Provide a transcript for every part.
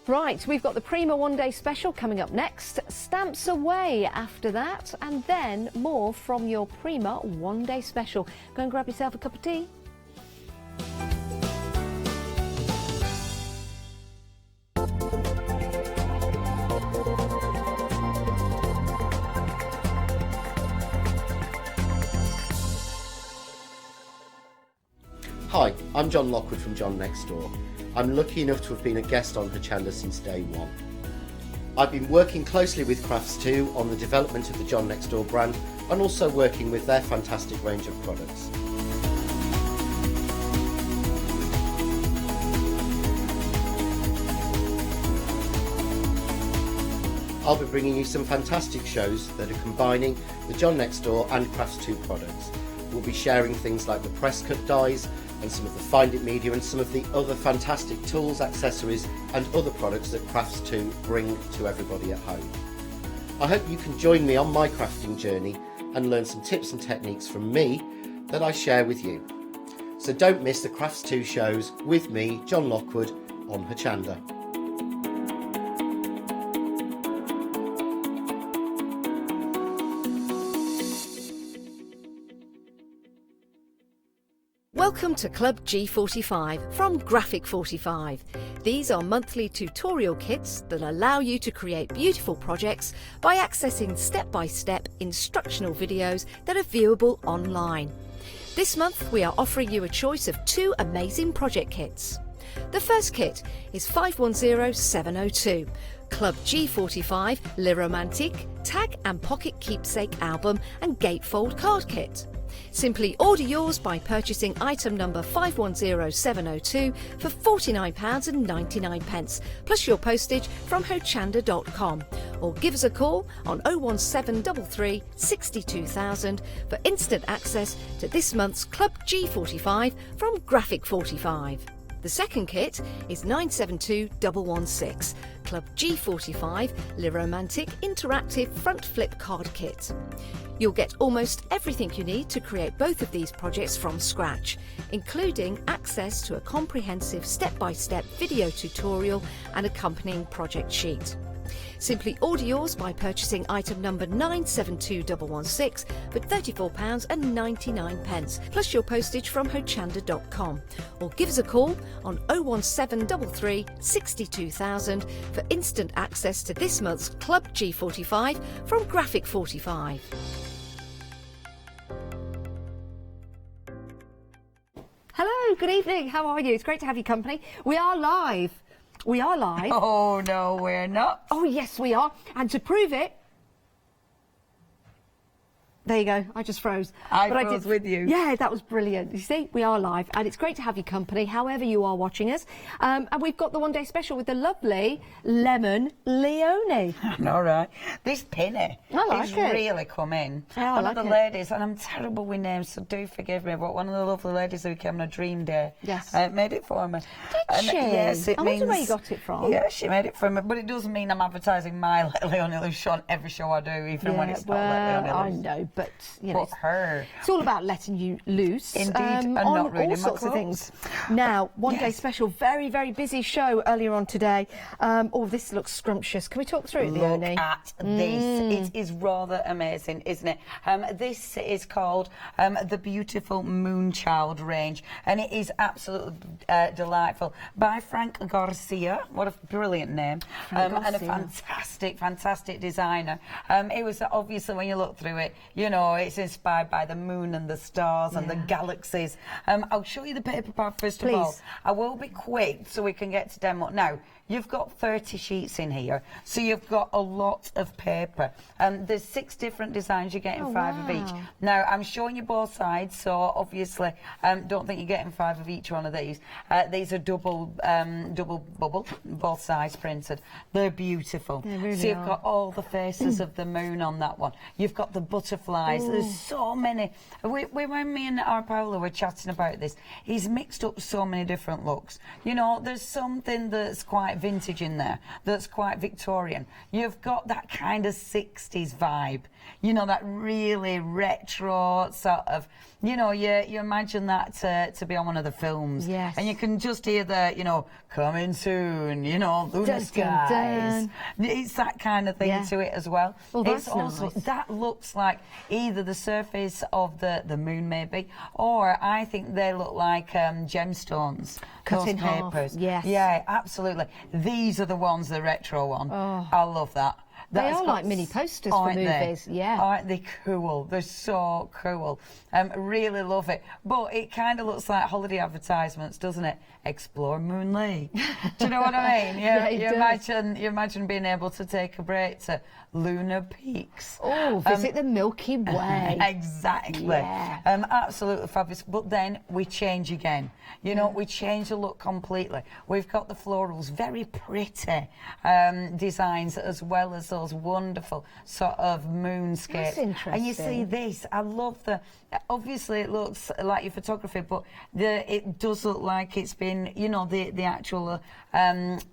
Right, we've got the Prima one-day special coming up next, stamps away after that, and then more from your Prima one-day special. Go and grab yourself a cup of tea. Hi, I'm John Lockwood from John Next Door. I'm lucky enough to have been a guest on Hochanda since day one. I've been working closely with Crafts2 on the development of the John Next Door brand and also working with their fantastic range of products. I'll be bringing you some fantastic shows that are combining the John Next Door and Crafts2 products. We'll be sharing things like the press cut dies and some of the Find It media and some of the other fantastic tools, accessories and other products that Crafts2 bring to everybody at home. I hope you can join me on my crafting journey and learn some tips and techniques from me that I share with you. So don't miss the Crafts2 shows with me, John Lockwood, on Hochanda. Welcome to Club G45 from Graphic 45. These are monthly tutorial kits that allow you to create beautiful projects by accessing step-by-step instructional videos that are viewable online. This month we are offering you a choice of 2 amazing project kits. The first kit is 510702, Club G45 Le Romantique Tag and Pocket Keepsake Album and Gatefold Card Kit. Simply order yours by purchasing item number 510702 for £49.99 plus your postage from hochanda.com, or give us a call on 01733 62000 for instant access to this month's Club G45 from Graphic 45. The second kit is 972116, Club G45 Le Romantique Interactive Front Flip Card Kit. You'll get almost everything you need to create both of these projects from scratch, including access to a comprehensive step-by-step video tutorial and accompanying project sheet. Simply order yours by purchasing item number 972116 for £34.99 plus your postage from hochanda.com, or give us a call on 01733 62000 for instant access to this month's Club G45 from Graphic 45. Hello, good evening, how are you? It's great to have your company. We are live. We are live. Oh, no, we're not. Oh, yes, we are. And to prove it, there you go. I just froze. I froze with you. Yeah, that was brilliant. You see, we are live, and it's great to have your company, however you are watching us. And we've got the one-day special with the lovely Lemon Leone. All right. This pinny like is it. really come in. I One like of the it. ladies, and I'm terrible with names, so do forgive me, but one of the lovely ladies who came on a dream day made it for me. Did she? Yes, it I means... wonder where you got it from. Yeah, she made it for me, but it doesn't mean I'm advertising my Leone Lou show on every show I do, even when it's not Leone Lou. I know, but, you know, her. It's all about letting you loose. Indeed, and on not ruining all sorts my of clothes. things. Now, one-day special, very, very busy show earlier on today. Oh, this looks scrumptious. Can we talk through it, Leone? Look at this. It is rather amazing, isn't it? This is called the Beautiful Moonchild range, and it is absolutely delightful. By Frank Garcia. What a brilliant name. And a fantastic, fantastic designer. It was obviously, when you look through it, you know, it's inspired by the moon and the stars and the galaxies. I'll show you the paper pad first of all. I will be quick so we can get to demo. Now, you've got 30 sheets in here, so you've got a lot of paper. There's 6 different designs, you're getting 5 of each. Now, I'm showing you both sides, so obviously, don't think you're getting 5 of each one of these. These are double bubble, both sides printed. They're beautiful. They really so you've are. got all the faces of the moon on that one. You've got the butterflies. There's so many. When me and our Paolo were chatting about this, he's mixed up so many different looks. You know, there's something that's quite quite vintage in there, that's quite Victorian. You've got that kind of 60s vibe, you know, that really retro sort of, you know, you imagine that to be on one of the films. Yes. And you can just hear the, you know, coming soon, you know, Lunar Dun, dun, skies. dun. It's that kind of thing to it as well. Well, that's it's also, nice. that looks like either the surface of the moon maybe, or I think they look like gemstones. Cut those in half, papers. yes. Yeah, absolutely. These are the ones, the retro one. Oh. I love that. They That's are got like mini posters for aren't they? movies, yeah. Aren't they cool? They're so cool. Really love it. But it kind of looks like holiday advertisements, doesn't it? Explore Moon Lake. Do you know what I mean? Yeah, it does. You imagine being able to take a break to lunar peaks. Oh, visit the Milky Way. Exactly. Yeah. Absolutely fabulous. But then we change again. You know, we change the look completely. We've got the florals, very pretty designs, as well as those wonderful sort of moonscapes. That's interesting. And you see this, I love the, obviously it looks like your photography, but it does look like it's been, you know, the actual,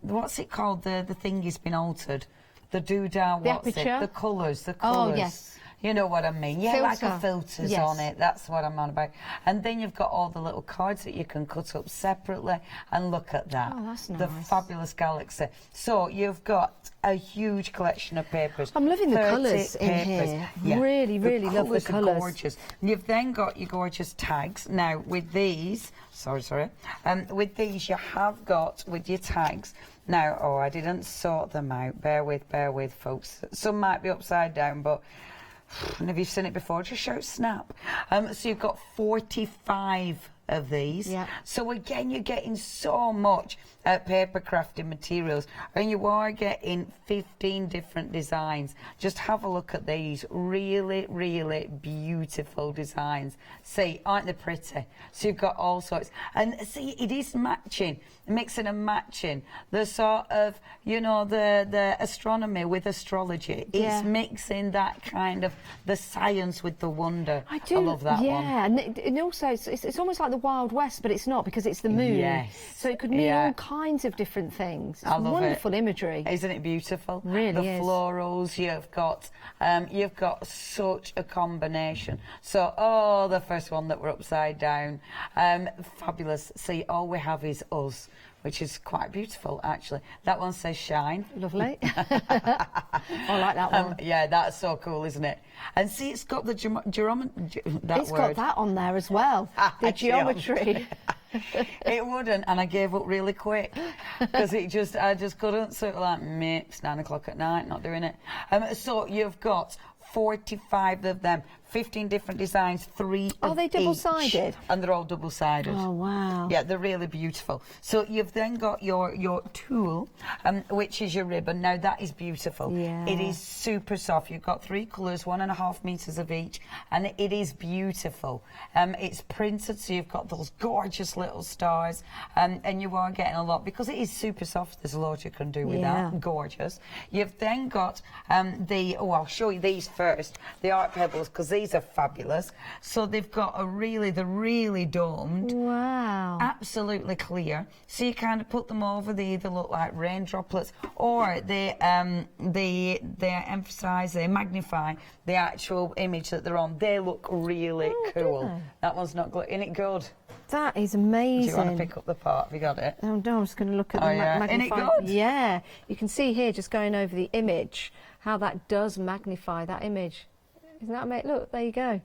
what's it called, the thing has been altered. The doodah, what's it? aperture? The colours, Oh, yes. You know what I mean? Yeah, like a Filter. filters Yes. on it. That's what I'm on about. And then you've got all the little cards that you can cut up separately. And look at that. Oh, that's The nice. fabulous galaxy. So you've got a huge collection of papers. I'm loving the 30 colours in papers. here. Yeah. Really, really love the are colours. gorgeous. You've then got your gorgeous tags. Now, with these, with these you have got, with your tags, now, oh, I didn't sort them out. Bear with, folks. Some might be upside down, but and if you've seen it before, just shout snap. So you've got 45 of these. Yeah. So again, you're getting so much paper crafting materials, and you are getting 15 different designs. Just have a look at these. Really, really beautiful designs. See, aren't they pretty? So you've got all sorts. And see, it is matching, mixing and matching. The sort of, you know, the astronomy with astrology. Yeah. It's mixing that kind of the science with the wonder. I do. I love that one. Yeah, and also it's almost like the Wild West, but it's not, because it's the moon. Yes. So it could mean Yeah. all kinds of different things. It's I love wonderful it. imagery. Isn't it beautiful? Really the is. florals you've got such a combination. So the first one that were upside down, fabulous. See, all we have is us, which is quite beautiful actually. That one says shine. Lovely. I like that one. Yeah, that's so cool, isn't it? And see, it's got the It's got that on there as well. The geometry. It wouldn't, and I gave up really quick because I just couldn't. So like, meh, it's 9 o'clock at night, not doing it. So you've got 45 of them, 15 different designs, 3 Are of they each. double-sided? And they're all double-sided. Oh, wow. Yeah, they're really beautiful. So you've then got your tool, which is your ribbon. Now that is beautiful. Yeah. It is super soft. You've got 3 colours, 1.5 metres of each, and it is beautiful. It's printed, so you've got those gorgeous little stars, and you are getting a lot because it is super soft. There's a lot you can do with Yeah. that. Gorgeous. You've then got I'll show you these first, the art pebbles, because these are fabulous. So they've got they're really domed. Wow. Absolutely clear. So you kind of put them over, they either look like rain droplets, or they emphasise, they magnify the actual image that they're on. They look really cool. do That one's not isn't it good? That is Do amazing. you want to pick up the part? Have you got it? Oh, no, I'm just going to look at Oh, the yeah. Isn't it magnifying. good? Yeah, you can see here, just going over the image, how that does magnify that image. Isn't that amazing? Look, there you go.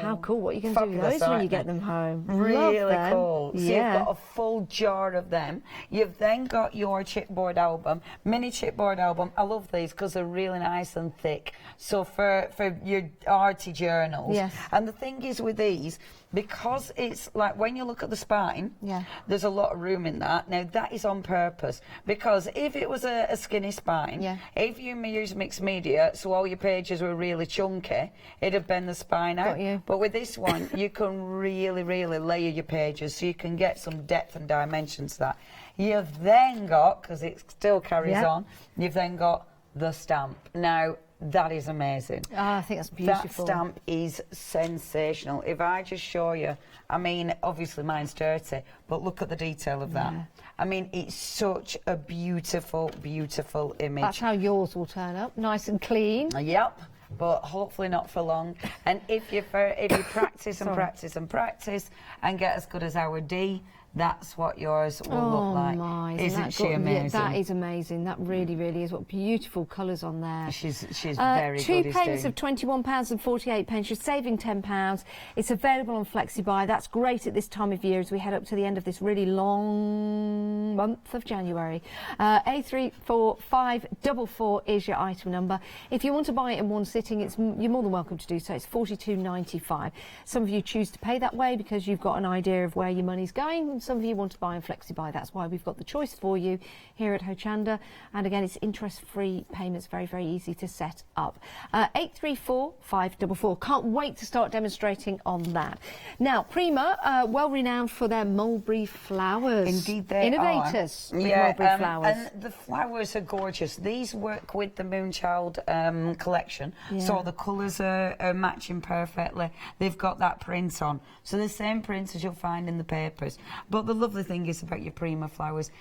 How cool. What you can do with Fabulous, those when you aren't get they? them home. Really Love them. cool. So Yeah. you've got a full jar of them. You've then got your chipboard album, mini chipboard album. I love these because they're really nice and thick. So for your arty journals. Yes. And the thing is with these, because it's like when you look at the spine, Yeah. there's a lot of room in that. Now that is on purpose, because if it was a skinny spine, Yeah. if you use mixed media, so all your pages were really chunky, it'd have bent the spine out. Got you. But with this one, you can really, really layer your pages, so you can get some depth and dimension to that. You've then got, because it still carries Yeah. on, you've then got the stamp. Now, that is amazing. Oh, I think that's beautiful. That stamp is sensational. If I just show you, I mean, obviously mine's dirty, but look at the detail of that. Yeah. I mean, it's such a beautiful, beautiful image. That's how yours will turn up, nice and clean. Yep, but hopefully not for long. And if you practice and practice and practice and get as good as our D, that's what yours will look like. My, Isn't she amazing? Yeah, that is amazing. That really, really is. What beautiful colours on there. She's very two good. Two payments of £21.48. You're saving £10. It's available on FlexiBuy. That's great at this time of year as we head up to the end of this really long month of January. A34544 is your item number. If you want to buy it in one sitting, you're more than welcome to do so. It's $42.95. Some of you choose to pay that way because you've got an idea of where your money's going. Some of you want to buy on FlexiBuy. That's why we've got the choice for you here at Hochanda. And again, it's interest-free payments, very, very easy to set up. 834544. Can't wait to start demonstrating on that. Now, Prima, well renowned for their mulberry flowers. Indeed, they Innovators are. With mulberry flowers. And the flowers are gorgeous. These work with the Moonchild collection, so the colours are matching perfectly. They've got that print on, so the same print as you'll find in the papers. But the lovely thing is about your Prima flowers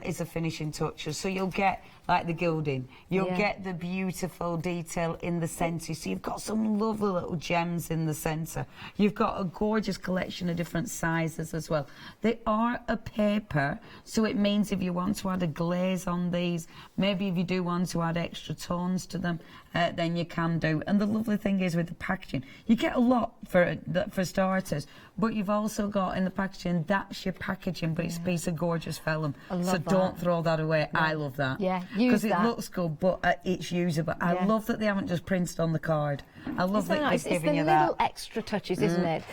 is the finishing touches. So you'll get like the gilding, you'll get the beautiful detail in the centre. So you've got some lovely little gems in the centre. You've got a gorgeous collection of different sizes as well. They are a paper, so it means if you want to add a glaze on these, maybe if you do want to add extra tones to them, then you can do. And the lovely thing is with the packaging, you get a lot for starters, but you've also got in the packaging, that's your packaging, but it's a piece of gorgeous vellum. So don't throw that away. I love that. Yeah, because it looks good, but it's usable. I love that they haven't just printed on the card. I love that they've given you that. It's the little extra touches, isn't it?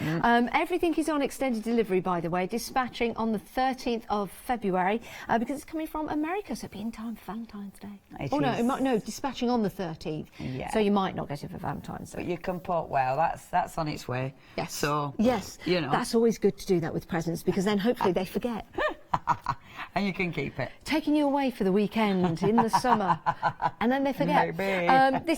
Everything is on extended delivery, by the way, dispatching on the 13th of February, because it's coming from America, so it'll be in time for Valentine's Day. No, dispatching on the 13th. Yeah. So you might not get it for Valentine's Day. But you can put, well, that's on its way. Yes. So, yes, you know. That's always good to do that with presents, because then hopefully they forget. And you can keep it. Taking you away for the weekend in the summer, and then they forget. Maybe.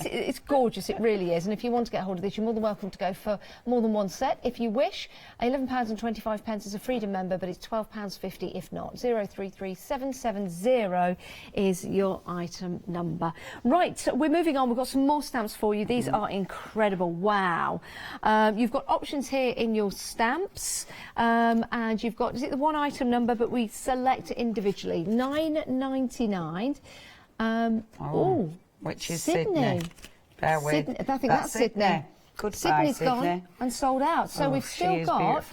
It's gorgeous, it really is. And if you want to get hold of this, you're more than welcome to go for more than one set if you wish. £11.25 as a Freedom member, but it's £12.50 if not. 033770 is your item number. Right, we're moving on. We've got some more stamps for you. These are incredible. Wow. You've got options here in your stamps, and you've got, is it the one item number, but we select individually. £9.99. Which is Sydney. Bear with. Sydney. I think that's Sydney. Goodbye, Sydney's gone and sold out. So we've still got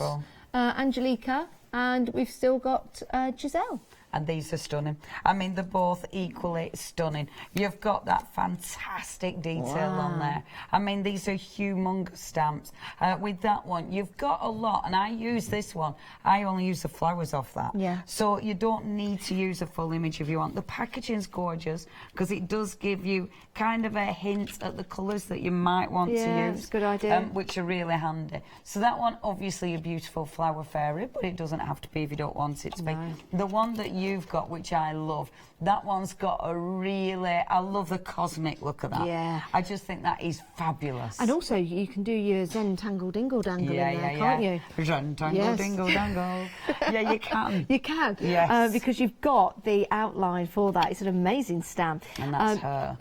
Angelica, and we've still got Giselle. And these are stunning. I mean, they're both equally stunning. You've got that fantastic detail on there. I mean, these are humongous stamps. With that one, you've got a lot, and I use this one. I only use the flowers off that. Yeah. So you don't need to use a full image if you want. The packaging's gorgeous because it does give you kind of a hint at the colours that you might want to use. Yeah, it's a good idea. Which are really handy. So that one, obviously a beautiful flower fairy, but it doesn't have to be if you don't want it to be. The one that you've got, which I love, that one's got a really, I love the cosmic look of that. Yeah. I just think that is fabulous. And also you can do your Zen Tangle Dingle Dangle in there, can't you? Zen Tangle Dingle Dangle. Yeah, you can. You can. Yes. Because you've got the outline for that. It's an amazing stamp. And that's her.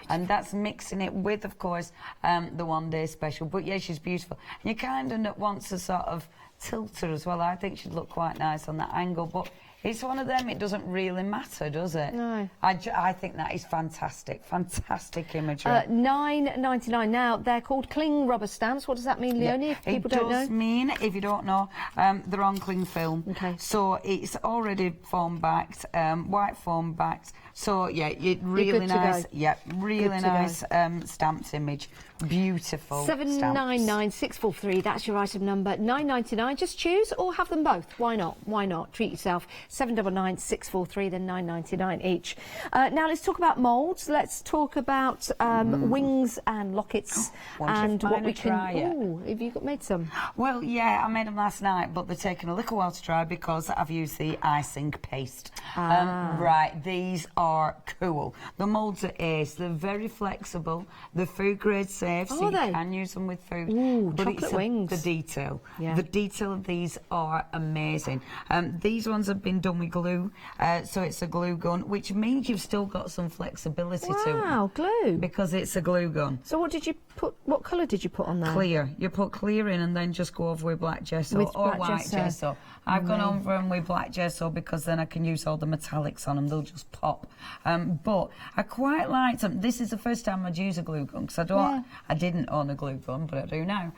And that's mixing it with, of course, the one day special. But yeah, she's beautiful. And you kind of want to sort of tilt her as well. I think she'd look quite nice on that angle. But it's one of them, it doesn't really matter, does it? No. I think that is fantastic. Fantastic imagery. $9.99. Now, they're called cling rubber stamps. What does that mean, Leonie, if people don't know? It does mean, if you don't know, they're on cling film. Okay. So it's already foam backed, white foam backed. So, yeah, really nice. Yeah, really nice stamped image. Beautiful. 799-643. That's your item number. $9.99. Just choose or have them both. Why not? Why not? Treat yourself. 799-643. Then $9.99 each. Now let's talk about moulds. Let's talk about wings and lockets and what we can. Have you made some? Well, yeah, I made them last night, but they're taking a little while to dry because I've used the icing paste. Right, these are are cool. The moulds are ace. They're very flexible. They're food grade safe, so you can use them with food. Ooh, but chocolate it's wings. The detail. Yeah. The detail of these are amazing. These ones have been done with glue, so it's a glue gun, which means you've still got some flexibility to it. Wow, glue. Because it's a glue gun. So what did you put? What colour did you put on there? Clear. You put clear in and then just go over with black gesso With or black white gesso. gesso. I've gone over them with black gesso because then I can use all the metallics on them. They'll just pop. But I quite liked them. This is the first time I'd use a glue gun because I didn't own a glue gun, but I do now.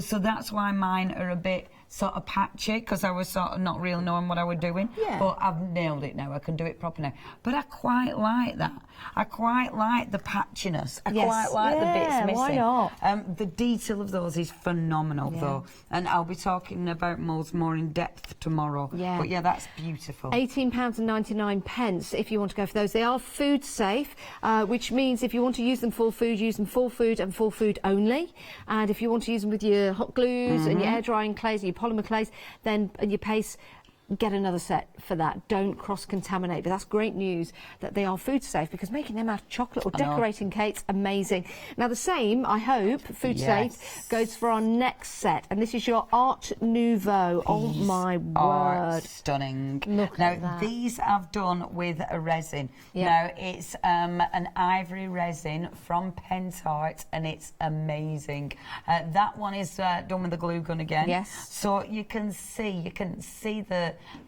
So that's why mine are a bit sort of patchy because I was sort of not really knowing what I was doing. Yeah. But I've nailed it now. I can do it proper now. But I quite like that. I quite like the patchiness. I quite like the bits missing. Why not? The detail of those is phenomenal, though. And I'll be talking about moulds more in depth tomorrow. Yeah. But yeah, that's beautiful. £18.99 if you want to go for those. They are food safe, which means if you want to use them full food, use them full food and full food only. And if you want to use them with your hot glues and your air drying clays and your polymer clays, then and your paste, get another set for that. Don't cross-contaminate. But that's great news that they are food safe, because making them out of chocolate or decorating cakes, amazing. Now the same, I hope, food safe goes for our next set, and this is your Art Nouveau. Oh my word, stunning. Look now at that. These I've done with a resin. Now it's an ivory resin from Pentart, and it's amazing. That one is done with the glue gun again. Yes. So you can see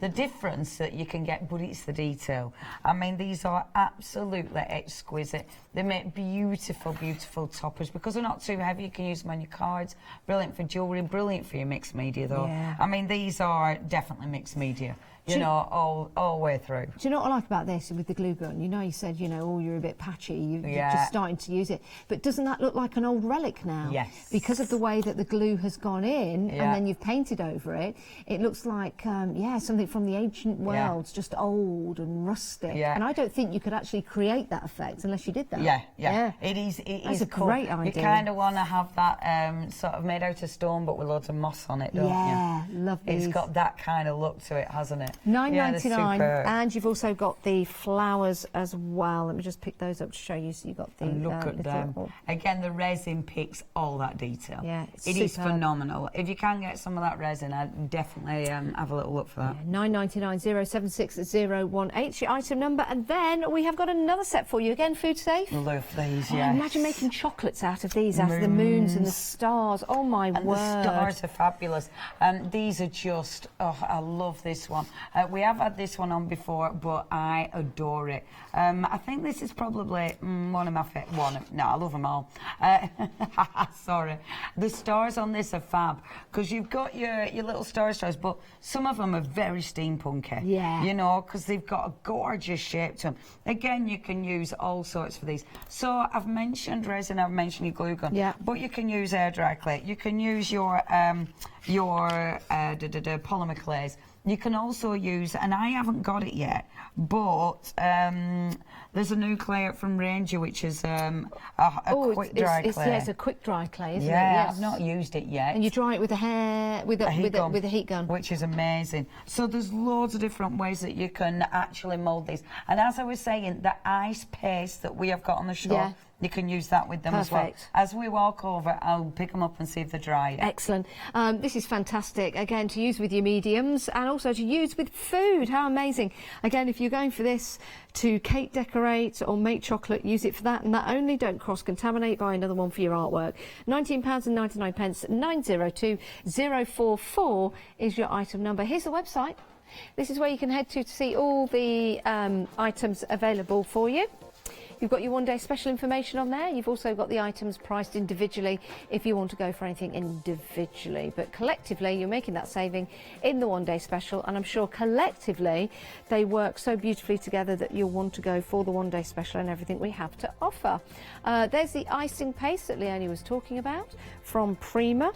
the difference that you can get, but it's the detail. I mean, these are absolutely exquisite. They make beautiful, beautiful toppers because they're not too heavy. You can use them on your cards. Brilliant for jewellery, brilliant for your mixed media, though. Yeah. I mean, these are definitely mixed media. You know, all the way through. Do you know what I like about this with the glue gun? You know, you said, you know, oh, you're a bit patchy, you're just starting to use it. But doesn't that look like an old relic now? Yes. Because of the way that the glue has gone in and then you've painted over it, it looks like, something from the ancient worlds, just old and rustic. Yeah. And I don't think you could actually create that effect unless you did that. Yeah. It is a cool. great idea. You kind of want to have that sort of made out of stone, but with loads of moss on it, don't you? Yeah, love these. It's got that kind of look to it, hasn't it? $9.99, and you've also got the flowers as well. Let me just pick those up to show you. So you've got the look at them. Again, the resin picks all that detail. Yeah, it is phenomenal. If you can get some of that resin, I'd definitely have a little look for that. $9.99 076018, your item number, and then we have got another set for you. Again, food safe. Love these, Imagine making chocolates out of these, out of the moons and the stars. Oh my word! The stars are fabulous. These are just, I love this one. We have had this one on before, but I adore it. I think this is probably one of my favourite. No, I love them all. Sorry. The stars on this are fab, because you've got your little stars, but some of them are very steampunky. Yeah. You know, because they've got a gorgeous shape to them. Again, you can use all sorts for these. So I've mentioned resin, I've mentioned your glue gun. Yeah. But you can use air dry clay. You can use your polymer clays. You can also use, and I haven't got it yet, but there's a new clay out from Ranger, which is a quick dry clay. Yeah, it's a quick dry clay, isn't it? Yeah, I've not used it yet. And you dry it with a heat gun, which is amazing. So there's loads of different ways that you can actually mould these. And as I was saying, the ice paste that we have got on the show, you can use that with them as well. As we walk over, I'll pick them up and see if they're dry. Excellent. This is fantastic. Again, to use with your mediums and also to use with food. How amazing. Again, if you're going for this to cake decorate or make chocolate, use it for that and that only. Don't cross-contaminate. Buy another one for your artwork. £19.99. 902044 is your item number. Here's the website. This is where you can head to see all the items available for you. You've got your one-day special information on there. You've also got the items priced individually if you want to go for anything individually. But collectively, you're making that saving in the one-day special. And I'm sure collectively, they work so beautifully together that you'll want to go for the one-day special and everything we have to offer. There's the icing paste that Leonie was talking about from Prima.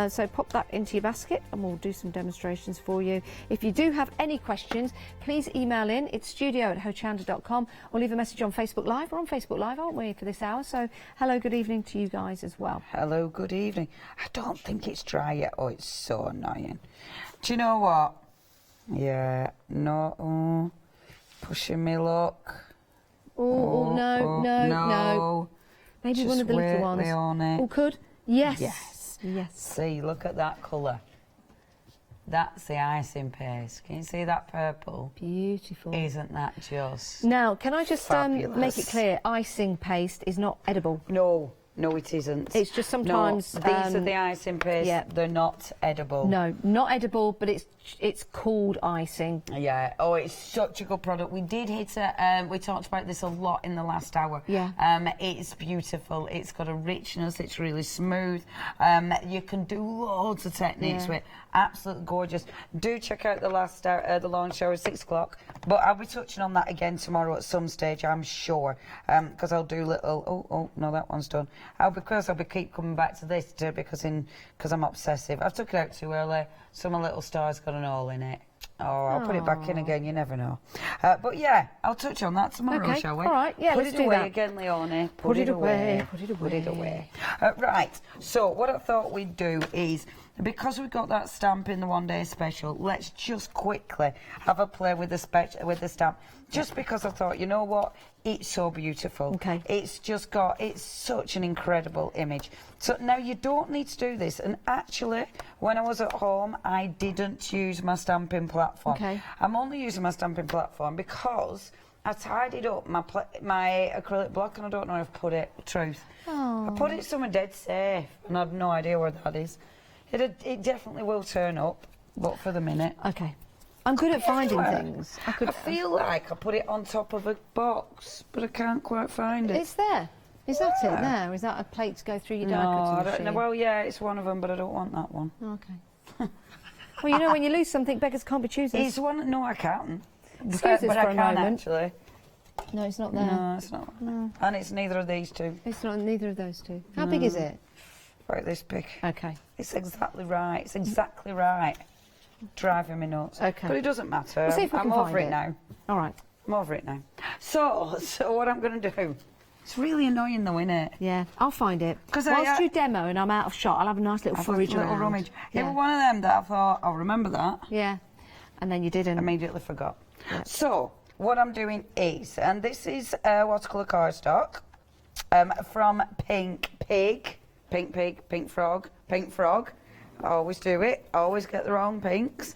So pop that into your basket and we'll do some demonstrations for you. If you do have any questions, please email in. It's studio@hochanda.com or leave a message on Facebook Live. We're on Facebook Live, aren't we, for this hour? So hello, good evening to you guys as well. Hello, good evening. I don't think it's dry yet. Oh, it's so annoying. Do you know what? Yeah, no, pushing me luck. Oh, no. Maybe Just one of the little wait, ones. Leonie. Oh, could? Yes. Yes. See, look at that colour. That's the icing paste. Can you see that purple? Beautiful. Isn't that just Now, can I just fabulous? make it clear, icing paste is not edible. No, it isn't. It's just sometimes... No, these are the icing paste. yeah. They're not edible. No, not edible, but it's called icing. Yeah. Oh, it's such a good product. We did hit it. We talked about this a lot in the last hour. Yeah. It's beautiful. It's got a richness. It's really smooth. You can do loads of techniques with it. Absolutely gorgeous. Do check out the last the launch show at 6 o'clock. But I'll be touching on that again tomorrow at some stage, I'm sure. Because I'll do little. Oh no, that one's done. I'll be keep coming back to this too because I'm obsessive. I've took it out too early. Some of little stars got an hole in it. Oh, I'll put it back in again. You never know. But yeah, I'll touch on that tomorrow, shall we? All right. Yeah, put let's it do away that. again, Leonie. Put it away. Put it away. Put it away. Right. So what I thought we'd do is, because we've got that stamp in the one-day special, let's just quickly have a play with the stamp. Just because I thought, you know what, it's so beautiful. Okay. It's such an incredible image. So now you don't need to do this. And actually, when I was at home, I didn't use my stamping platform. Okay. I'm only using my stamping platform because I tidied up my acrylic block and I don't know if I put it, truth. Oh. I put it somewhere dead safe and I have no idea where that is. It definitely will turn up, but for the minute. Okay. I'm good at finding things. I feel like I put it on top of a box, but I can't quite find it. It's there. Is that it there? Is that a plate to go through your die No, cutting I don't machine? know. Well, yeah, it's one of them, but I don't want that one. Okay. Well, you know, when you lose something, beggars can't be choosers. It's one. No, I can't. Excuse us but for I a can moment. actually. No, it's not there. No, it's not. No. And it's neither of these two. It's not neither of those two. How big is it? Right, this big. Okay. It's exactly right. It's exactly right. Driving me nuts. Okay. But it doesn't matter. We'll see if we I'm can over find it it now. All right. I'm over it now. So what I'm going to do, it's really annoying though, isn't it? Yeah, I'll find it. 'Cause Whilst you demo and I'm out of shot, I'll have a nice little forage little around. rummage. Yeah. It was one of them that I thought, I'll remember that. Yeah. And then you didn't. Immediately forgot. Yeah. So what I'm doing is, and this is watercolour cardstock from Pink Frog. I always do it. I always get the wrong pinks.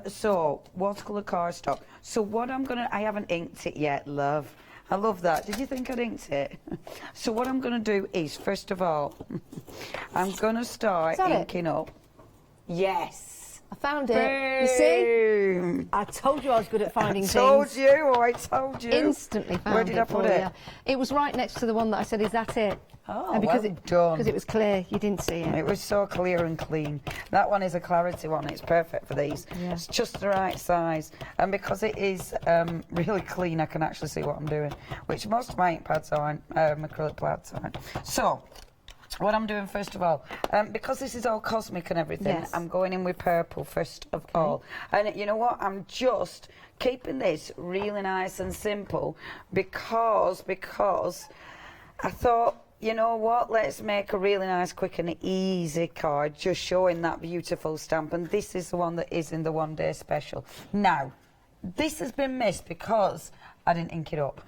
So watercolour cardstock. So what I haven't inked it yet, love. I love that. Did you think I'd inked it? So what I'm going to do is, first of all, I'm going to start inking up. Yes. I found it. You see? I told you I was good at finding things. I told you. Instantly found it. Where did I put it? It was right next to the one that I said, is that it? Oh, and because well done. Because it was clear, you didn't see it. It was so clear and clean. That one is a clarity one. It's perfect for these. Yeah. It's just the right size. And because it is really clean, I can actually see what I'm doing, which most of my ink pads aren't, acrylic pads aren't. So, what I'm doing first of all, because this is all cosmic and everything, Yes. I'm going in with purple first of all. And you know what? I'm just keeping this really nice and simple because I thought, you know what, let's make a really nice, quick and easy card just showing that beautiful stamp. And this is the one that is in the one-day special. Now, this has been missed because I didn't ink it up.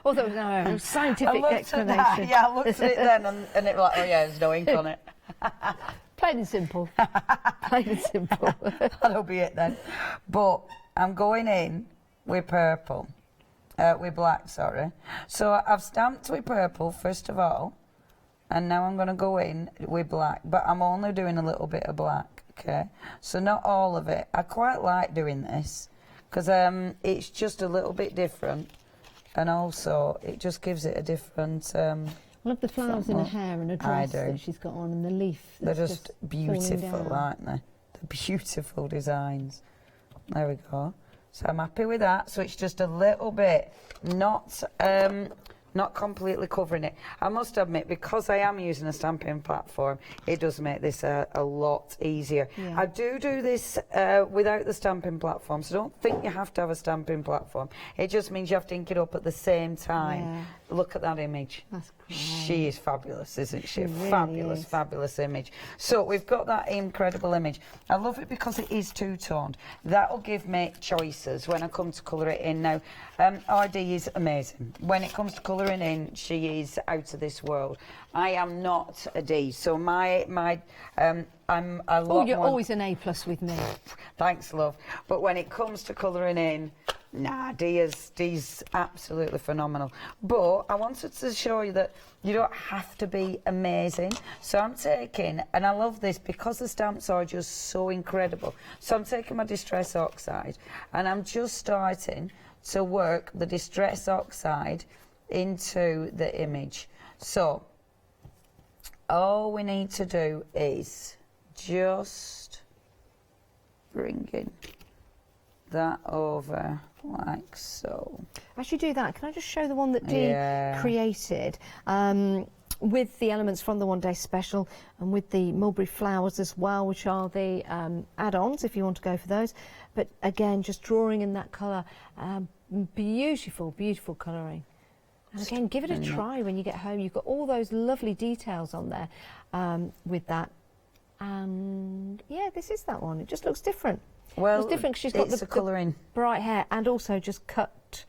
Although no, scientific explanation. That. Yeah, I looked at it then and it was like, oh yeah, there's no ink on it. Plain and simple. Plain and simple. That'll be it then. But I'm going in with purple. With black, sorry. So I've stamped with purple first of all, and now I'm going to go in with black, but I'm only doing a little bit of black, okay? So not all of it. I quite like doing this because it's just a little bit different, and also it just gives it a different... I love the flowers in her hair and a dress that she's got on and the leaf. They're That's just beautiful, aren't they? They're beautiful designs. There we go. So I'm happy with that. So it's just a little bit, not completely covering it. I must admit, because I am using a stamping platform, it does make this a lot easier. Yeah. I do this without the stamping platform, so don't think you have to have a stamping platform. It just means you have to ink it up at the same time. Yeah. Look at that image. That's great. She is fabulous, isn't she? Really Fabulous, is. fabulous image. So we've got that incredible image. I love it because it is two-toned. That'll give me choices when I come to colour it in. Now, RD is amazing. When it comes to colouring in, she is out of this world. I am not a D, so I'm a lot Oh, you're more... always an A+ with me. Thanks, love. But when it comes to colouring in, nah, D's absolutely phenomenal. But I wanted to show you that you don't have to be amazing. So I'm taking, and I love this because the stamps are just so incredible. So I'm taking my Distress Oxide and I'm just starting to work the Distress Oxide into the image. So all we need to do is just bring in that over like so. As you do that, can I just show the one that Dee created with the elements from the One Day Special and with the mulberry flowers as well, which are the add-ons if you want to go for those. But again, just drawing in that colour, beautiful, beautiful colouring. And again, give it a try when you get home. You've got all those lovely details on there with that. And yeah, this is that one. It just looks different. Well, it's different 'cause she's got the colouring, bright hair, and also just cut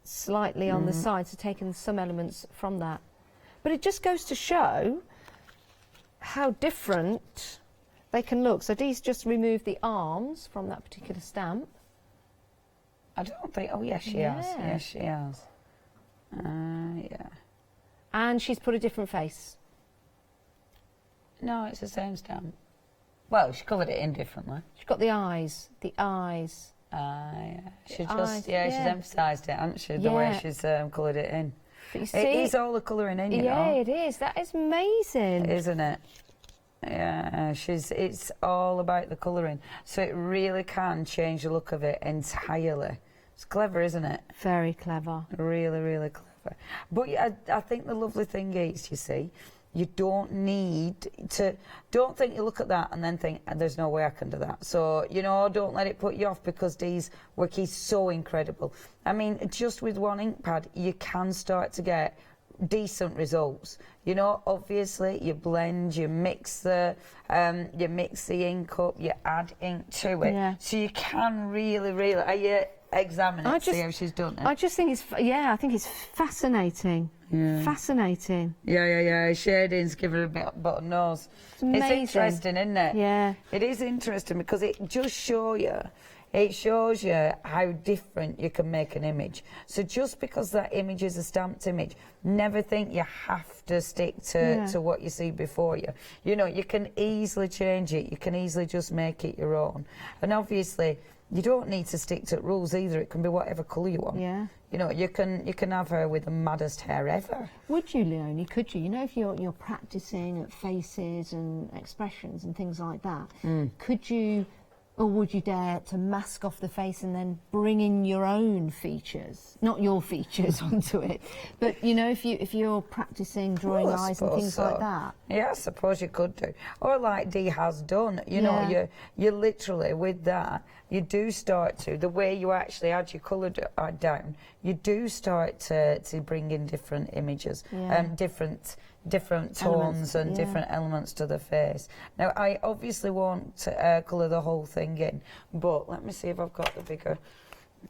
slightly on the sides, so taking some elements from that. But it just goes to show how different they can look. So Dee's just removed the arms from that particular stamp. I don't think. Oh yes, she has. Yes, she has. Yeah. And she's put a different face. No, it's the same stamp. Well, she coloured it in differently. She's got the eyes. The eyes. Yeah. She just, eyes, she's emphasised it, hasn't she? The Yeah. way she's coloured it in. But you see, It is all the colouring in, you know. yeah, it is. That is amazing. Isn't it? Yeah, it's all about the colouring. So it really can change the look of it entirely. It's clever, isn't it? Very clever. Really, really clever. But I think the lovely thing is, you see, you don't need to, don't think you look at that and then think, there's no way I can do that. So, you know, don't let it put you off because Dee's work is so incredible. I mean, just with one ink pad, you can start to get decent results. You know, obviously you blend, you mix the ink up, you add ink to it. Yeah. So you can really, examine it, see how she's done it. I just think I think it's fascinating. Yeah. Fascinating. Yeah. Shadings give her a bit button nose. It's interesting, isn't it? Yeah. It is interesting because it just shows you how different you can make an image. So just because that image is a stamped image, never think you have to stick to what you see before you. You know, you can easily change it. You can easily just make it your own. And obviously, you don't need to stick to rules either. It can be whatever colour you want. Yeah. You know, you can have her with the maddest hair ever. Would you, Leonie? Could you? You know, if you're practicing at faces and expressions and things like that, could you, or would you dare to mask off the face and then bring in your own features, not your features onto it, but you know, if you're practicing drawing eyes and things like that? Yeah, I suppose you could do. Or like Dee has done, you know, you literally with that, you do start to, the way you actually add your colour down, you do start to bring in different images, different tones and different elements to the face. Now, I obviously won't colour the whole thing in, but let me see if I've got the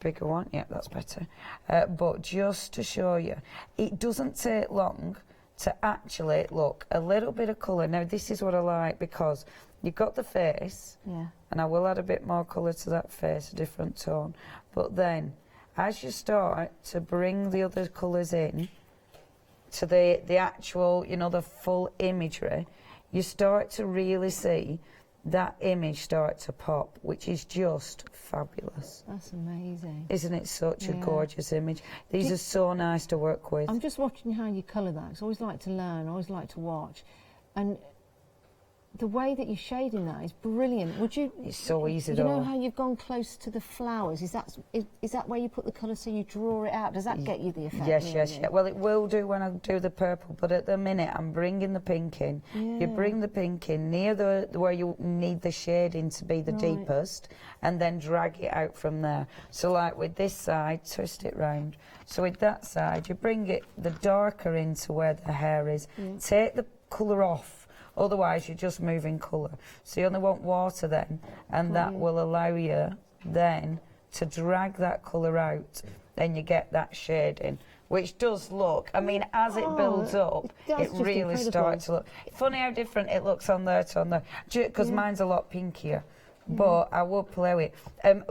bigger one. Yeah, that's better. But just to show you, it doesn't take long to actually look a little bit of colour. Now, this is what I like because you've got the face, and I will add a bit more colour to that face, a different tone. But then, as you start to bring the other colours in, to the actual, you know, the full imagery, you start to really see that image start to pop, which is just fabulous. That's amazing. Isn't it such a gorgeous image? These are so nice to work with. I'm just watching how you colour that. 'Cause I always like to learn, I always like to watch. And the way that you're shading that is brilliant. Would you? It's so easy, You know though. how you've gone close to the flowers? Is that where you put the colour so you draw it out? Does that get you the effect? Yes. Well, it will do when I do the purple, but at the minute I'm bringing the pink in. Yeah. You bring the pink in near where you need the shading to be the deepest, and then drag it out from there. So like with this side, twist it round. So with that side, you bring it the darker into where the hair is. Take the colour off. Otherwise, you're just moving colour. So you only want water then, and that will allow you then to drag that colour out. Then you get that shading, which does look, I mean, as it builds up, it really starts to look. Funny how different it looks on there to on there, because mine's a lot pinkier. But I will play with.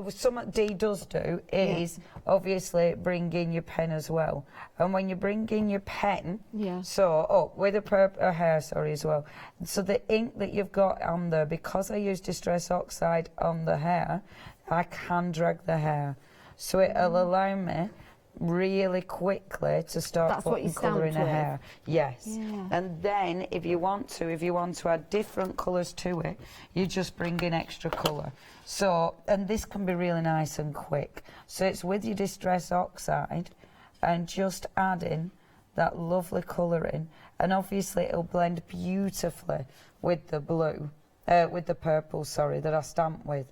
Something Dee does do is obviously bring in your pen as well. And when you bring in your pen, with a hair, as well. So the ink that you've got on there, because I use Distress Oxide on the hair, I can drag the hair. So it'll allow me really quickly to start putting colour in the hair. Yes. And then if you want to add different colours to it, you just bring in extra colour. So, and this can be really nice and quick. So it's with your Distress Oxide and just adding that lovely colouring, and obviously it'll blend beautifully with the blue, with the purple, sorry, that I stamped with.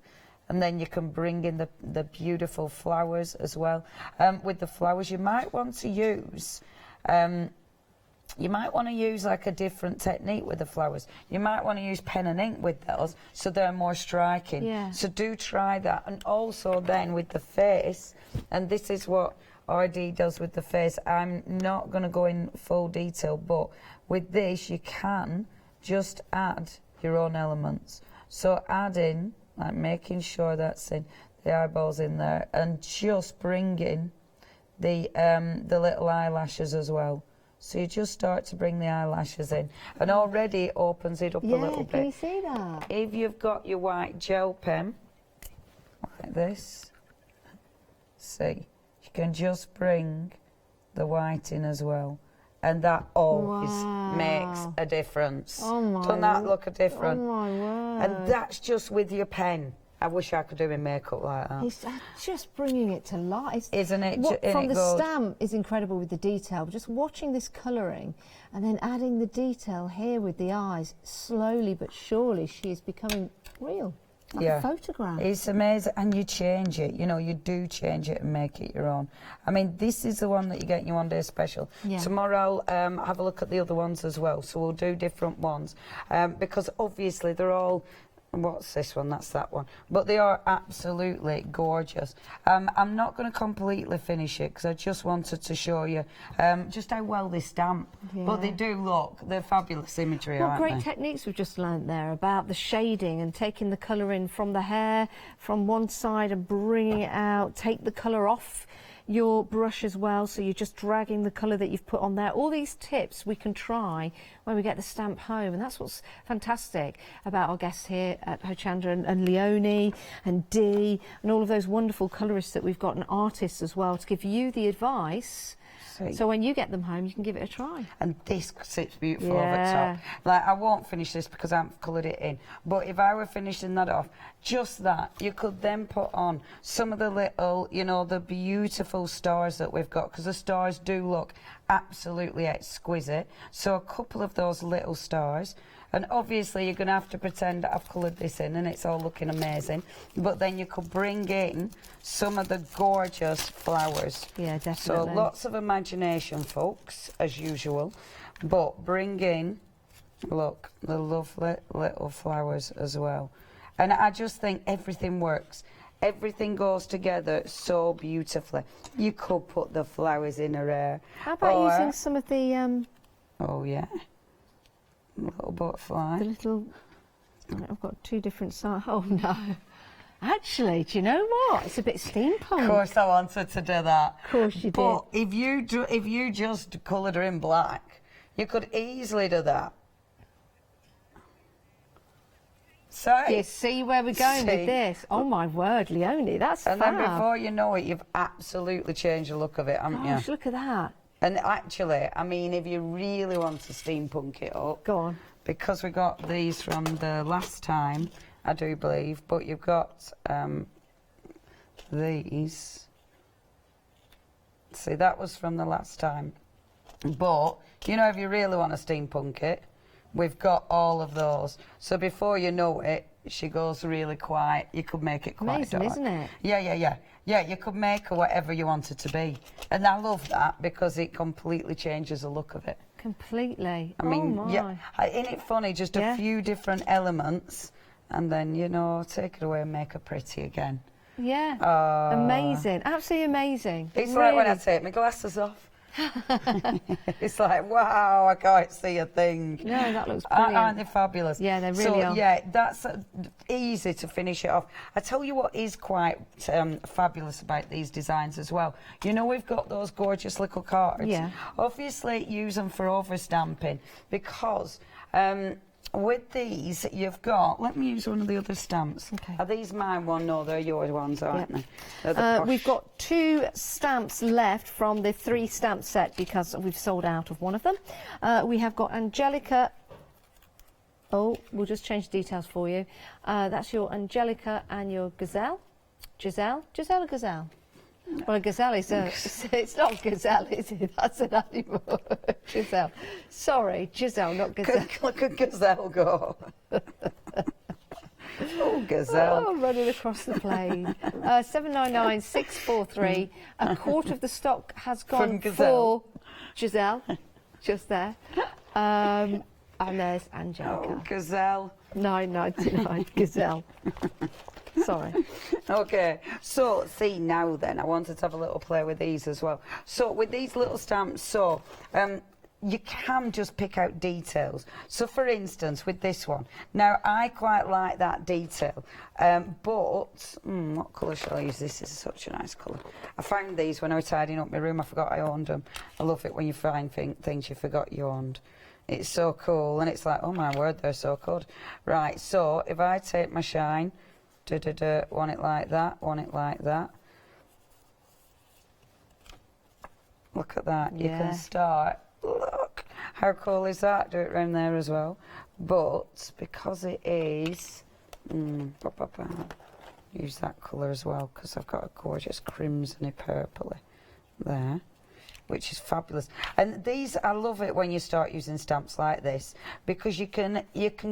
And then you can bring in the beautiful flowers as well. With the flowers, you might want to use like a different technique with the flowers. You might want to use pen and ink with those, so they're more striking. So do try that. And also then with the face, and this is what RD does with the face. I'm not going to go in full detail, but with this you can just add your own elements. So add in, like making sure that's in the eyeballs in there, and just bring in the little eyelashes as well. So you just start to bring the eyelashes in, and already it opens it up a little bit. Can you see that? If you've got your white gel pen, like this, see, you can just bring the white in as well. And that always makes a difference. Doesn't that look a difference? Oh my word. And that's just with your pen. I wish I could do my makeup like that. It's just bringing it to life. Isn't it? From the stamp is incredible with the detail. Just watching this colouring and then adding the detail here with the eyes, slowly but surely she is becoming real. Like a photograph. It's amazing, and you change it, you know, you do change it and make it your own. I mean, this is the one that you get in your one day special. Tomorrow I'll have a look at the other ones as well, so we'll do different ones, because obviously they're all, what's this one, that's that one, but they are absolutely gorgeous. I'm not going to completely finish it because I just wanted to show you just how well they stamp, but they do look, they're fabulous imagery, aren't they? Great techniques we've just learnt there about the shading and taking the colour in from the hair from one side and bringing it out, take the colour off your brush as well, so you're just dragging the colour that you've put on there. All these tips we can try when we get the stamp home, and that's what's fantastic about our guests here at Hochanda, and Leonie and Dee and all of those wonderful colourists that we've got, and artists as well, to give you the advice. So when you get them home, you can give it a try. And this sits beautiful over top. Like, I won't finish this because I haven't coloured it in. But if I were finishing that off, just that, you could then put on some of the little, you know, the beautiful stars that we've got, because the stars do look absolutely exquisite. So a couple of those little stars. And obviously you're going to have to pretend that I've coloured this in and it's all looking amazing. But then you could bring in some of the gorgeous flowers. Yeah, definitely. So lots of imagination, folks, as usual. But bring in, look, the lovely little flowers as well. And I just think everything works. Everything goes together so beautifully. You could put the flowers in her hair. How about using some of the... Oh, yeah. Little butterfly. The little... I've got two different sides. Oh, no. Actually, do you know what? It's a bit steampunk. Of course I wanted to do that. Of course you did. But if you just coloured her in black, you could easily do that. So, you see where we're going with this? Oh, my word, Leonie, that's fab. And then before you know it, you've absolutely changed the look of it, haven't you? Gosh, look at that. And actually, I mean, if you really want to steampunk it up... Go on. because we got these from the last time, I do believe, but you've got these. See, that was from the last time. But, you know, if you really want to steampunk it, we've got all of those. So before you know it, she goes really quiet. You could make it quite amazing, dark. isn't it? Yeah. Yeah, you could make her whatever you want it to be. And I love that because it completely changes the look of it. Completely. I mean, oh my. yeah, isn't it funny? Just a few different elements, and then, you know, take it away and make her pretty again. Yeah. Amazing. Absolutely amazing. It's like when I take my glasses off. It's like, wow, I can't see a thing. No, that looks brilliant. Aren't they fabulous? Yeah, they really are. Yeah, that's easy to finish it off. I tell you what is quite fabulous about these designs as well. You know, we've got those gorgeous little cards. Yeah. Obviously, use them for overstamping because with these, you've got... Let me use one of the other stamps. Okay. Are these mine one? No, they're yours ones, aren't they? They're the posh. We've got 2 stamps left from the 3 stamp set because we've sold out of one of them. We have got Angelica. Oh, we'll just change the details for you. That's your Angelica and your Gazelle. Giselle or Gazelle? Well, a gazelle is it's not gazelle, is it? That's an animal. Giselle. Sorry, Giselle, not gazelle. Look at Gazelle go. Oh, Gazelle. Oh, running across the plain. 799643. A quarter of the stock has gone for Giselle, just there. And there's Angelica. Oh, Gazelle. 999 Gazelle. Sorry. Okay, so see now then, I wanted to have a little play with these as well. So with these little stamps, you can just pick out details. So for instance, with this one, now I quite like that detail, but what colour shall I use? This is such a nice colour. I found these when I was tidying up my room. I forgot I owned them. I love it when you find things you forgot you owned. It's so cool, and it's like, oh my word, they're so good. Right, so if I take my shine, want it like that, want it like that. Look at that, you can start, look, how cool is that? Do it round there as well. But because it is, use that colour as well, because I've got a gorgeous crimsony purpley there, which is fabulous. And these, I love it when you start using stamps like this, because you can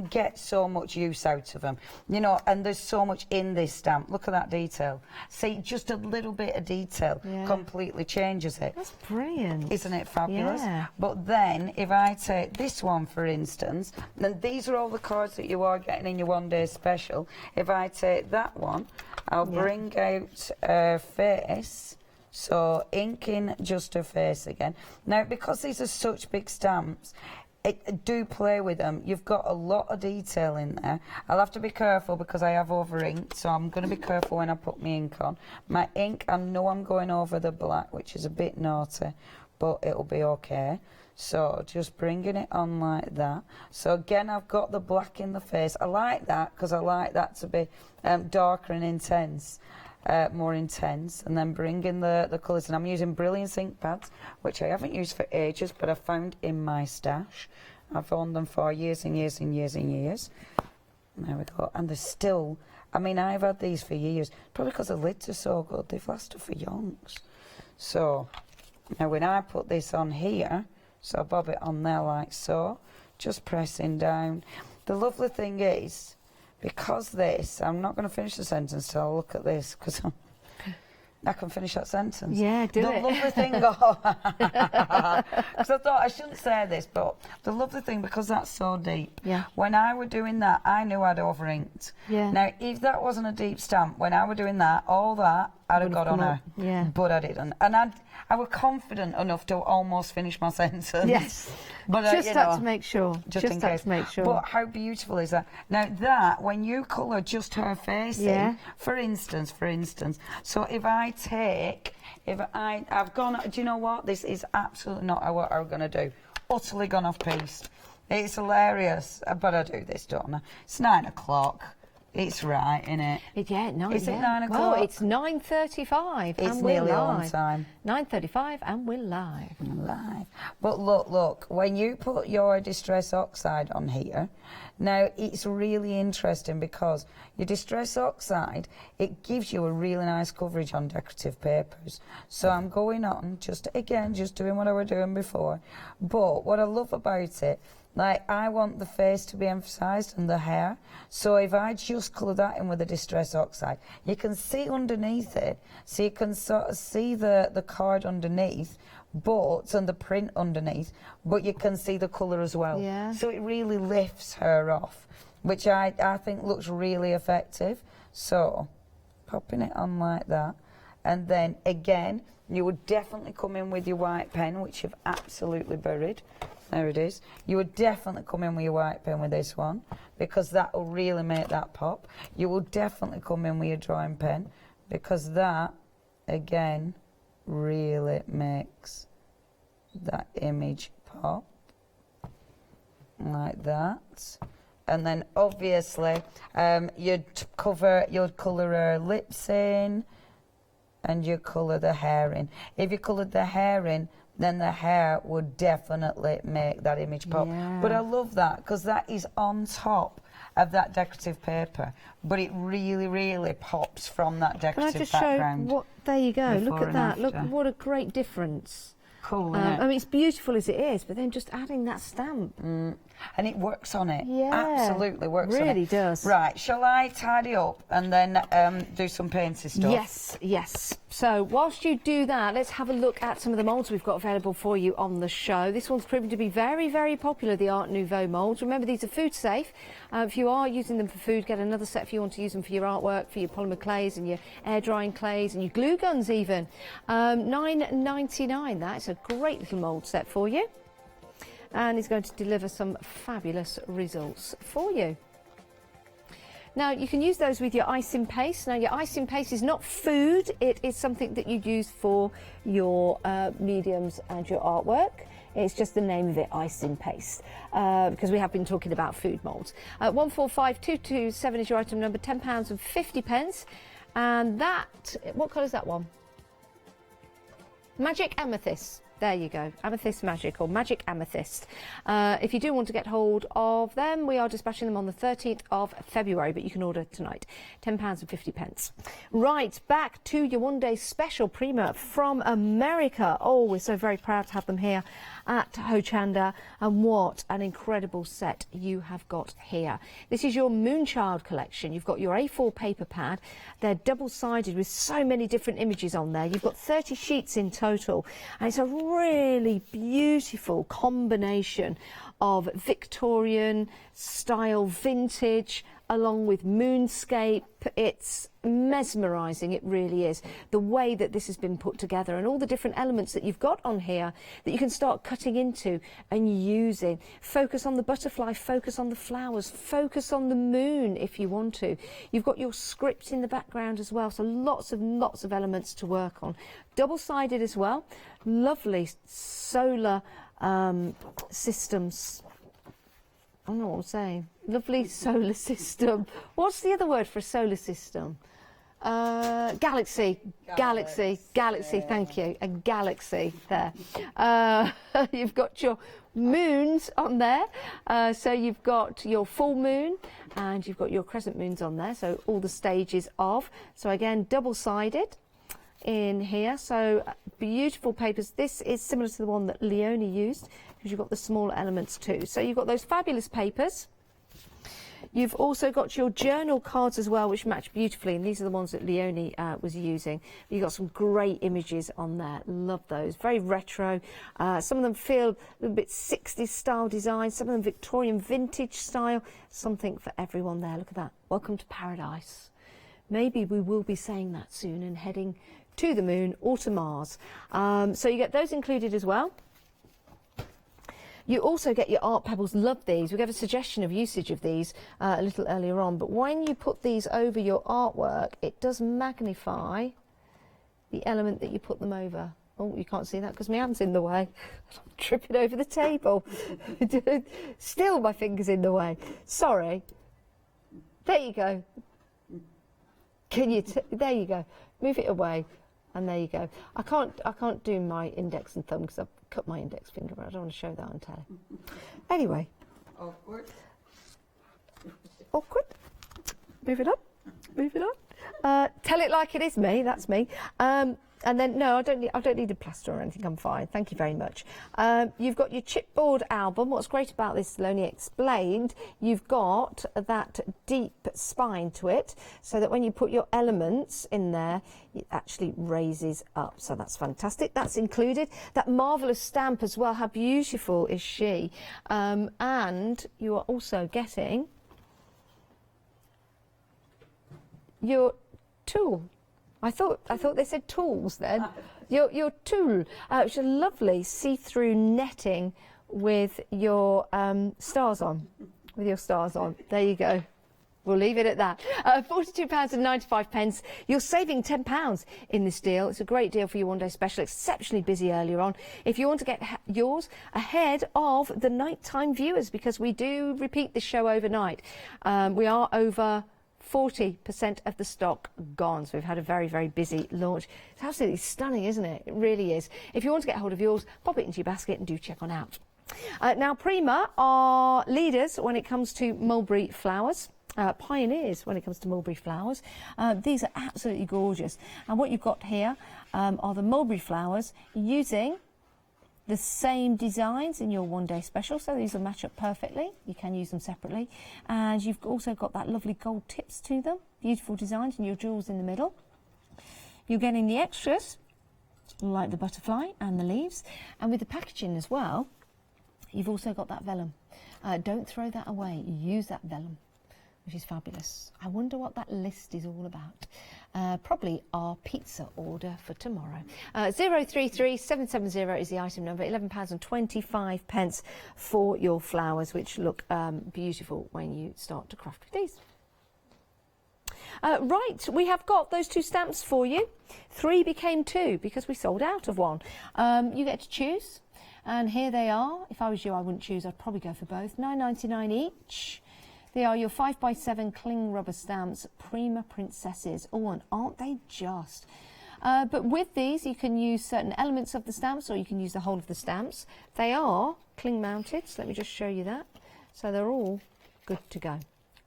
get so much use out of them, you know, and there's so much in this stamp. Look at that detail. See, just a little bit of detail completely changes it. That's brilliant. Isn't it fabulous? Yeah. But then, if I take this one, for instance, then these are all the cards that you are getting in your one-day special. If I take that one, I'll bring out a face. So inking just her face again. Now, because these are such big stamps, do play with them. You've got a lot of detail in there. I'll have to be careful because I have over inked, so I'm going to be careful when I put my ink on. My ink, I know I'm going over the black, which is a bit naughty, but it'll be okay. So just bringing it on like that. So again, I've got the black in the face. I like that because I like that to be darker and intense. More intense, and then bring in the colours. And I'm using Brilliance ink pads, which I haven't used for ages, but I found in my stash. I've owned them for years and years and years and years. There we go. And they're still, I mean, I've had these for years, probably because the lids are so good. They've lasted for yonks. So, now when I put this on here, so I bob it on there like so, just pressing down. The lovely thing is, because this, I'm not going to finish the sentence till I look at this, because I can finish that sentence. Yeah, do it. The lovely thing, because I thought I shouldn't say this, but the lovely thing, because that's so deep, when I were doing that, I knew I'd over-inked. Yeah. Now, if that wasn't a deep stamp, when I were doing that, all that, I'd have got on her. Yeah. But I didn't. And I was confident enough to almost finish my sentence. Yes. But just had to make sure. Just in case. To make sure. But how beautiful is that? Now that, when you colour just her face in, for instance, so if I take, I've gone, do you know what? This is absolutely not what I'm going to do. Utterly gone off piste. It's hilarious, but I do this, don't I? It's 9 o'clock. It's right, isn't it? Yeah, Is it 9 o'clock? Well, it's 9:35 It's and we're nearly live. on time. 9:35 and we're live. Live. But look, when you put your Distress Oxide on here, now it's really interesting because your Distress Oxide, it gives you a really nice coverage on decorative papers. So I'm going on, just doing what I was doing before. But what I love about it, like, I want the face to be emphasised and the hair. So if I just colour that in with the Distress Oxide, you can see underneath it. So you can sort of see the card underneath, and the print underneath, but you can see the colour as well. Yeah. So it really lifts her off, which I think looks really effective. So, popping it on like that. And then, again, you would definitely come in with your white pen, which you've absolutely buried. There it is. You would definitely come in with your white pen with this one, because that will really make that pop. You will definitely come in with your drawing pen, because that, again, really makes that image pop. Like that. And then, obviously, you'd colour her lips in, and you colour the hair in. If you coloured the hair in, then the hair would definitely make that image pop. Yeah. But I love that, because that is on top of that decorative paper, but it really, really pops from that Can I decorative just background. show what? There you go. Look Before at and that. Look after. what a great difference. Cool, I mean, it's beautiful as it is, but then just adding that stamp. And it works on it. Yeah, Absolutely works on it. really does. Right, shall I tidy up and then do some painty stuff? Yes. So whilst you do that, let's have a look at some of the moulds we've got available for you on the show. This one's proving to be very, very popular, the Art Nouveau moulds. Remember, these are food safe. If you are using them for food, get another set if you want to use them for your artwork, for your polymer clays and your air drying clays and your glue guns even. $9.99. That's a great little mould set for you. And is going to deliver some fabulous results for you. Now, you can use those with your icing paste. Now, your icing paste is not food. It is something that you use for your mediums and your artwork. It's just the name of it, icing paste, because we have been talking about food moulds. 145227 is your item number, £10.50. And that, what colour is that one? Magic Amethyst. There you go, Amethyst Magic, or Magic Amethyst. If you do want to get hold of them, we are dispatching them on the 13th of February, but you can order tonight. £10.50. Right, back to your one-day special Prima from America. Oh, we're so very proud to have them here at Hochanda, and what an incredible set you have got here. This is your Moonchild collection. You've got your A4 paper pad. They're double-sided with so many different images on there. You've got 30 sheets in total, and it's a really beautiful combination of Victorian style vintage along with moonscape. It's mesmerising, it really is, the way that this has been put together and all the different elements that you've got on here that you can start cutting into and using. Focus on the butterfly, focus on the flowers, focus on the moon if you want to. You've got your script in the background as well, so lots of elements to work on. Double-sided as well. Lovely solar systems. I don't know what I'm saying. Lovely solar system. What's the other word for a solar system? Galaxy. Thank you. A galaxy there. You've got your moons on there. So you've got your full moon and you've got your crescent moons on there. So all the stages of. So again, double-sided in here. So beautiful papers. This is similar to the one that Leonie used, because you've got the smaller elements too. So you've got those fabulous papers. You've also got your journal cards as well, which match beautifully, and these are the ones that Leonie was using. You've got some great images on there. Love those. Very retro. Some of them feel a little bit 60s style design, some of them Victorian vintage style. Something for everyone there. Look at that. Welcome to paradise. Maybe we will be saying that soon and heading to the moon or to Mars. So you get those included as well. You also get your art pebbles. Love these. We gave a suggestion of usage of these a little earlier on, but when you put these over your artwork, it does magnify the element that you put them over. Oh, you can't see that because my hand's in the way. I'm tripping over the table. Still my finger's in the way. Sorry. There you go. Can you? There you go. Move it away, and there you go. I can't do my index and thumb because I've cut my index finger. But I don't want to show that on telly. Anyway. Awkward. Awkward. Move it up. Move it up. Tell it like it is me. That's me. And then no, I don't need a plaster or anything. I'm fine. Thank you very much. You've got your chipboard album. What's great about this, Lonnie explained, you've got that deep spine to it, so that when you put your elements in there, it actually raises up. So that's fantastic. That's included. That marvellous stamp as well. How beautiful is she? And you are also getting your tool. I thought they said tools then. Your tool, which is a lovely see-through netting with your stars on. There you go. We'll leave it at that. £42.95. You're saving £10 in this deal. It's a great deal for your one-day special. Exceptionally busy earlier on. If you want to get yours ahead of the nighttime viewers, because we do repeat this show overnight. We are over 40% of the stock gone. So we've had a very, very busy launch. It's absolutely stunning, isn't it? It really is. If you want to get hold of yours, pop it into your basket and do check on out. Now, Prima are leaders when it comes to mulberry flowers. Pioneers when it comes to mulberry flowers. These are absolutely gorgeous. And what you've got here are the mulberry flowers using the same designs in your one-day special, so these will match up perfectly. You can use them separately, and you've also got that lovely gold tips to them, beautiful designs, and your jewels in the middle. You're getting the extras like the butterfly and the leaves, and with the packaging as well, you've also got that vellum. Don't throw that away. Use that vellum, which is fabulous. I wonder what that list is all about. Probably our pizza order for tomorrow. 033770 is the item number. £11.25 for your flowers, which look beautiful when you start to craft with these. Right, we have got those two stamps for you. 3 became 2 because we sold out of one. You get to choose, and here they are. If I was you, I wouldn't choose. I'd probably go for both. £9.99 each. They are your 5x7 cling rubber stamps, Prima Princesses. Oh, and aren't they just? But with these, you can use certain elements of the stamps, or you can use the whole of the stamps. They are cling mounted, so let me just show you that. So they're all good to go.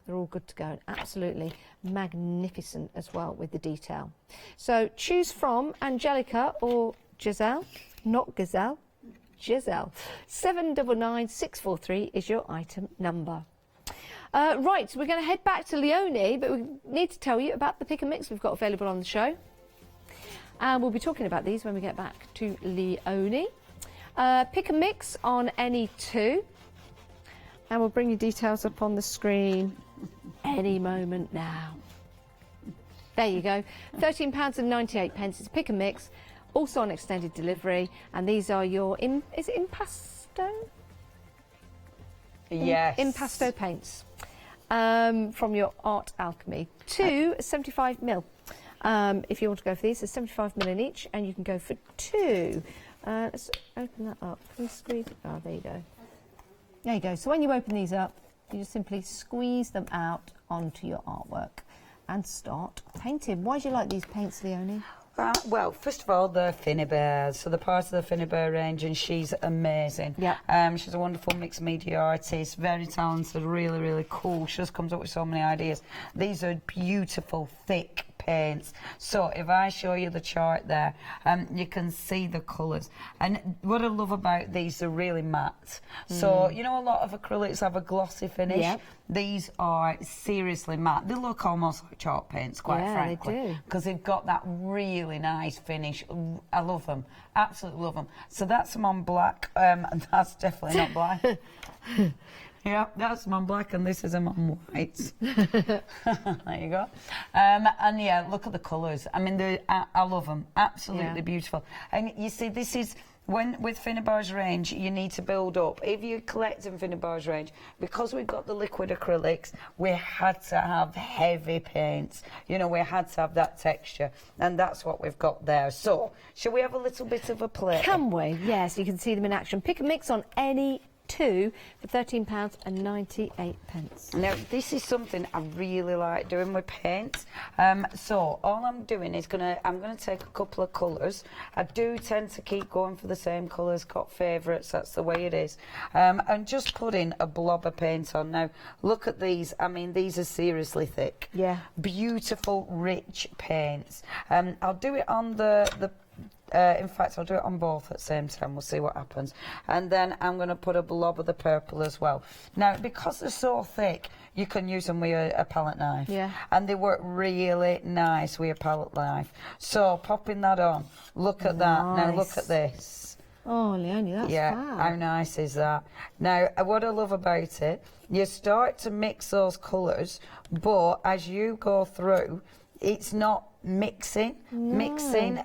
They're all good to go, and absolutely magnificent as well with the detail. So choose from Angelica or Giselle, not Gazelle, Giselle. 799643 is your item number. Right, we're going to head back to Leonie, but we need to tell you about the pick and mix we've got available on the show. And we'll be talking about these when we get back to Leonie. Pick and mix on any 2. And we'll bring you details up on the screen any moment now. There you go. £13.98. It's a pick and mix, also on extended delivery. And these are your, is it impasto? Yes. Impasto paints from your Art Alchemy. 2 75ml. If you want to go for these, there's 75ml in each, and you can go for 2. Let's open that up. Can we squeeze it? Oh, there you go. There you go. So when you open these up, you just simply squeeze them out onto your artwork and start painting. Why do you like these paints, Leonie? Well, first of all, the Finny Bears. So the part of the Finny Bear range, and she's amazing. Yeah. She's a wonderful mixed media artist, very talented, really, really cool. She just comes up with so many ideas. These are beautiful, thick paints. So if I show you the chart there, you can see the colours. And what I love about these, they're really matte. So, you know, a lot of acrylics have a glossy finish. Yep. These are seriously matte. They look almost like chalk paints, quite frankly. They do. Because they've got that really nice finish. I love them. Absolutely love them. So that's them on black, and that's definitely not black. Yeah, that's them on black, and this is them on white. There you go. And yeah, look at the colours. I mean, I love them. Absolutely beautiful. And you see, this is with Finnabar's range, you need to build up. If you collect in Finnabar's range, because we've got the liquid acrylics, we had to have heavy paints. You know, we had to have that texture, and that's what we've got there. So, shall we have a little bit of a play? Can we? Yes, you can see them in action. Pick and mix on any 2 for £13.98. Now, this is something I really like doing with paints. So all I'm doing is I'm gonna take a couple of colours. I do tend to keep going for the same colours, got favourites, that's the way it is. And just putting a blob of paint on. Now, look at these. I mean, these are seriously thick. Yeah. Beautiful, rich paints. I'll do it on in fact, I'll do it on both at the same time. We'll see what happens. And then I'm going to put a blob of the purple as well. Now, because they're so thick, you can use them with a palette knife. Yeah. And they work really nice with a palette knife. So, popping that on. Look at that. Now, look at this. Oh, Leonie, that's fab. How nice is that? Now, what I love about it, you start to mix those colours, but as you go through, it's not mixing.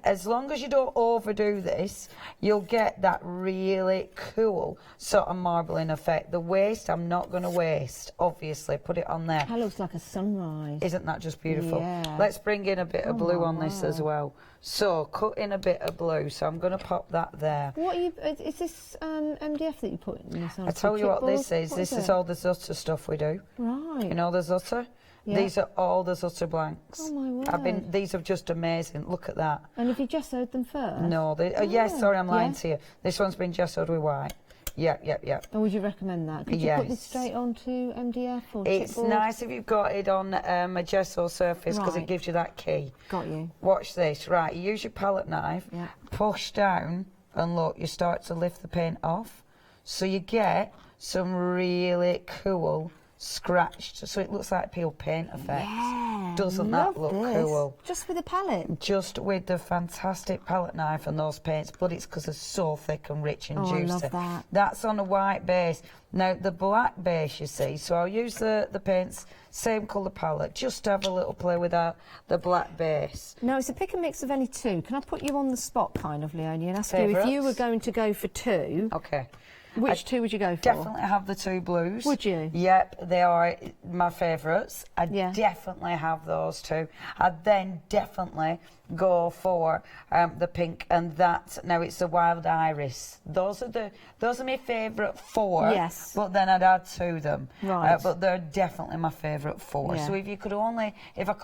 As long as you don't overdo this, you'll get that really cool sort of marbling effect. The waste, I'm not going to waste, obviously. Put it on there. That looks like a sunrise. Isn't that just beautiful? Yeah. Let's bring in a bit of blue on this as well. So, cut in a bit of blue. So, I'm going to pop that there. What are you, is this MDF that you put in this on? I tell you what this is. This is all the Zutter stuff we do. Right. You know the Zutter? Yeah. These are all the Zutter blanks. Oh my word. These are just amazing. Look at that. And have you gessoed them first? No, yes, sorry, I'm lying to you. This one's been gessoed with white. Yep. And would you recommend that? Could you put this straight onto MDF or It's chipboard? nice if you've got it on a gesso surface because it gives you that key. Got you. Watch this. Right, you use your palette knife, push down, and look, you start to lift the paint off. So you get some really cool scratched, so it looks like peeled paint effects. Yeah, Doesn't that look cool? Just with a palette? Just with the fantastic palette knife and those paints, but it's because they're so thick and rich and juicy. I love that. That's on a white base. Now, the black base, you see, so I'll use the paints, same colour palette, just have a little play with the black base. Now, it's a pick and mix of any two. Can I put you on the spot, kind of, Leonie, and ask Favourites? you if you were going to go for two? Okay. Which two would you go for? Definitely have the two blues. Would you? Yep, they are my favourites. I'd definitely have those two. I'd then definitely go for the pink, and now it's the wild iris. Those are my favourite four. Yes. But then I'd add to them. Right. But they're definitely my favourite four. Yeah. So if I could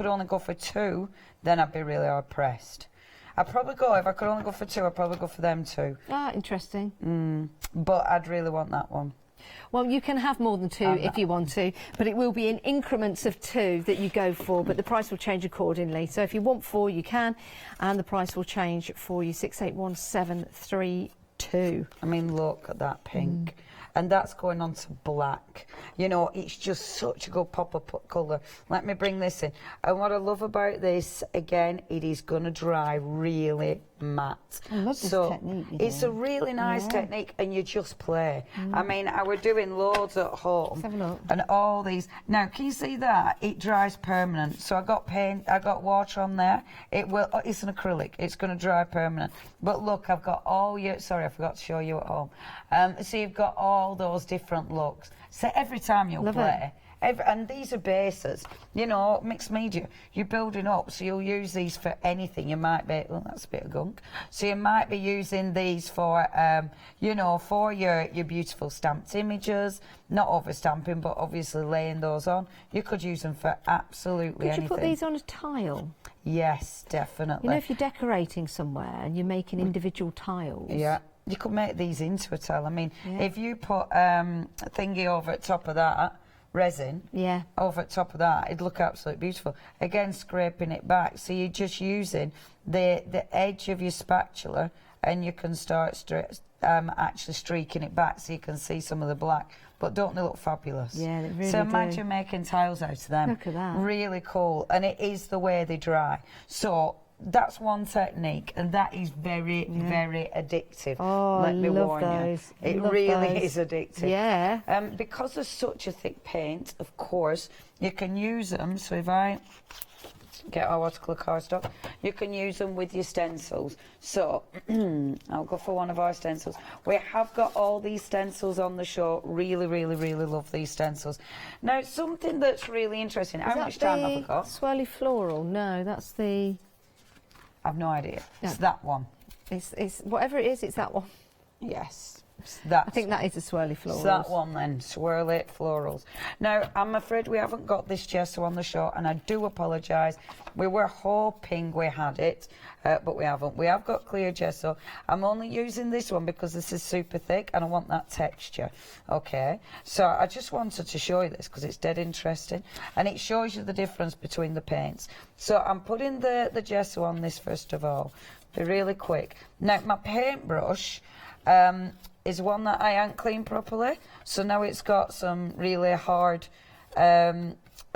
only go for two, then I'd be really hard pressed. If I could only go for two, I'd probably go for them two. Ah, interesting. But I'd really want that one. Well, you can have more than two if you want to, but it will be in increments of two that you go for, but the price will change accordingly. So if you want four, you can, and the price will change for you, 681732. I mean, look at that pink. And that's going on to black. You know, it's just such a good pop-up colour. Let me bring this in. And what I love about this, again, it is going to dry really matte. I love this technique. It's a really nice technique, and you just play. I mean, I were doing loads at home. Let's have a look. And all these. Now, can you see that? It dries permanent. So I got water on there. It's an acrylic. It's going to dry permanent. But look, I've got sorry, I forgot to show you at home. So you've got all those different looks. So every time you play, and these are bases, you know, mixed media, you're building up, so you'll use these for anything. You might be, that's a bit of gunk. So you might be using these for, you know, for your beautiful stamped images, not over stamping, but obviously laying those on. You could use them for absolutely anything. Could you put these on a tile? Yes, definitely. You know, if you're decorating somewhere and you're making individual tiles. Yeah. You could make these into a tile. I mean, if you put a thingy over at top of that, resin, over at top of that, it'd look absolutely beautiful. Again, scraping it back. So you're just using the edge of your spatula, and you can start actually streaking it back so you can see some of the black. But don't they look fabulous? Yeah, they really So imagine making tiles out of them. Look at that. Really cool. And it is the way they dry. So that's one technique, and that is very, very addictive. Oh, let me love warn those. you. It Love really those. is addictive. Yeah. Because there's such a thick paint, of course, you can use them. So if I get our watercolour cardstock, you can use them with your stencils. So I'll go for one of our stencils. We have got all these stencils on the show. Really, really, really love these stencils. Now, something that's really interesting. How much time have I got? Swirly floral? No, that's the... I've no idea. No. It's that one. It's whatever it is, it's that one. Yes. That's I think that is a swirly floral. So that one then, swirly florals. Now, I'm afraid we haven't got this gesso on the show, and I do apologise. We were hoping we had it, but we haven't. We have got clear gesso. I'm only using this one because this is super thick, and I want that texture. Okay, so I just wanted to show you this because it's dead interesting, and it shows you the difference between the paints. So I'm putting the gesso on this first of all. Be really quick. Now, my paintbrush is one that I ain't cleaned properly, so now it's got some really hard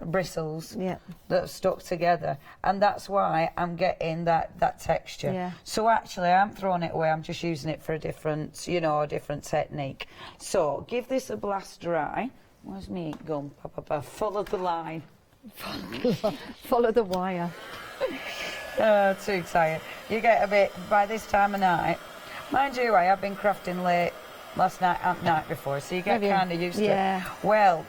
bristles that have stuck together, and that's why I'm getting that texture. Yeah. So So actually, I'm throwing it away. I'm just using it for a different, you know, a different technique. So give this a blast dry. Where's my ink gone? Follow the line. follow the wire. Too excited. You get a bit by this time of night. Mind you, I have been crafting late last night and night before, so you get kind of used to it. Well,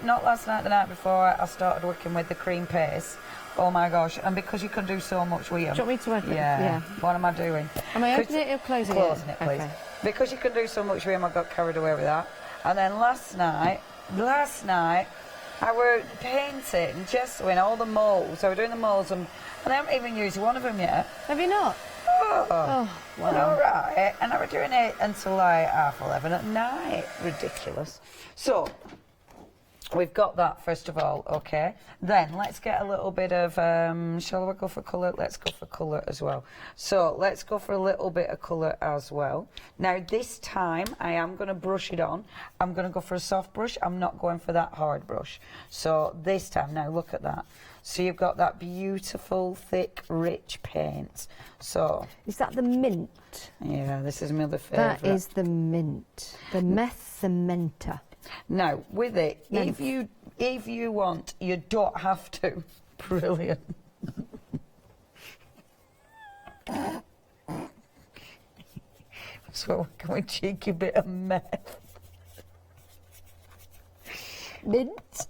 not last night, the night before, I started working with the cream paste. Oh my gosh, and because you can do so much with them. Do you want me to open it? Yeah. What am I doing? Am I opening it or closing it? Closing it, please. Okay. Because you can do so much with them, I got carried away with that. And then last night, I were painting, gessoing all the moulds. I was doing the moulds, and I haven't even used one of them yet. Have you not? Oh, wow. All right. And I was doing it until like 11:30 at night. Ridiculous. So, we've got that first of all, okay? Then let's get a little bit of, shall we go for colour? Let's go for colour as well. So, let's go for a little bit of colour as well. Now, this time, I am going to brush it on. I'm going to go for a soft brush. I'm not going for that hard brush. So, this time, now look at that. So you've got that beautiful, thick, rich paint. So Is that the mint? yeah, this is my other favourite. That is the mint. The Methementa. Now, with it, Mint. if you want, you don't have to. Brilliant. So can we cheeky bit of meth? Mint.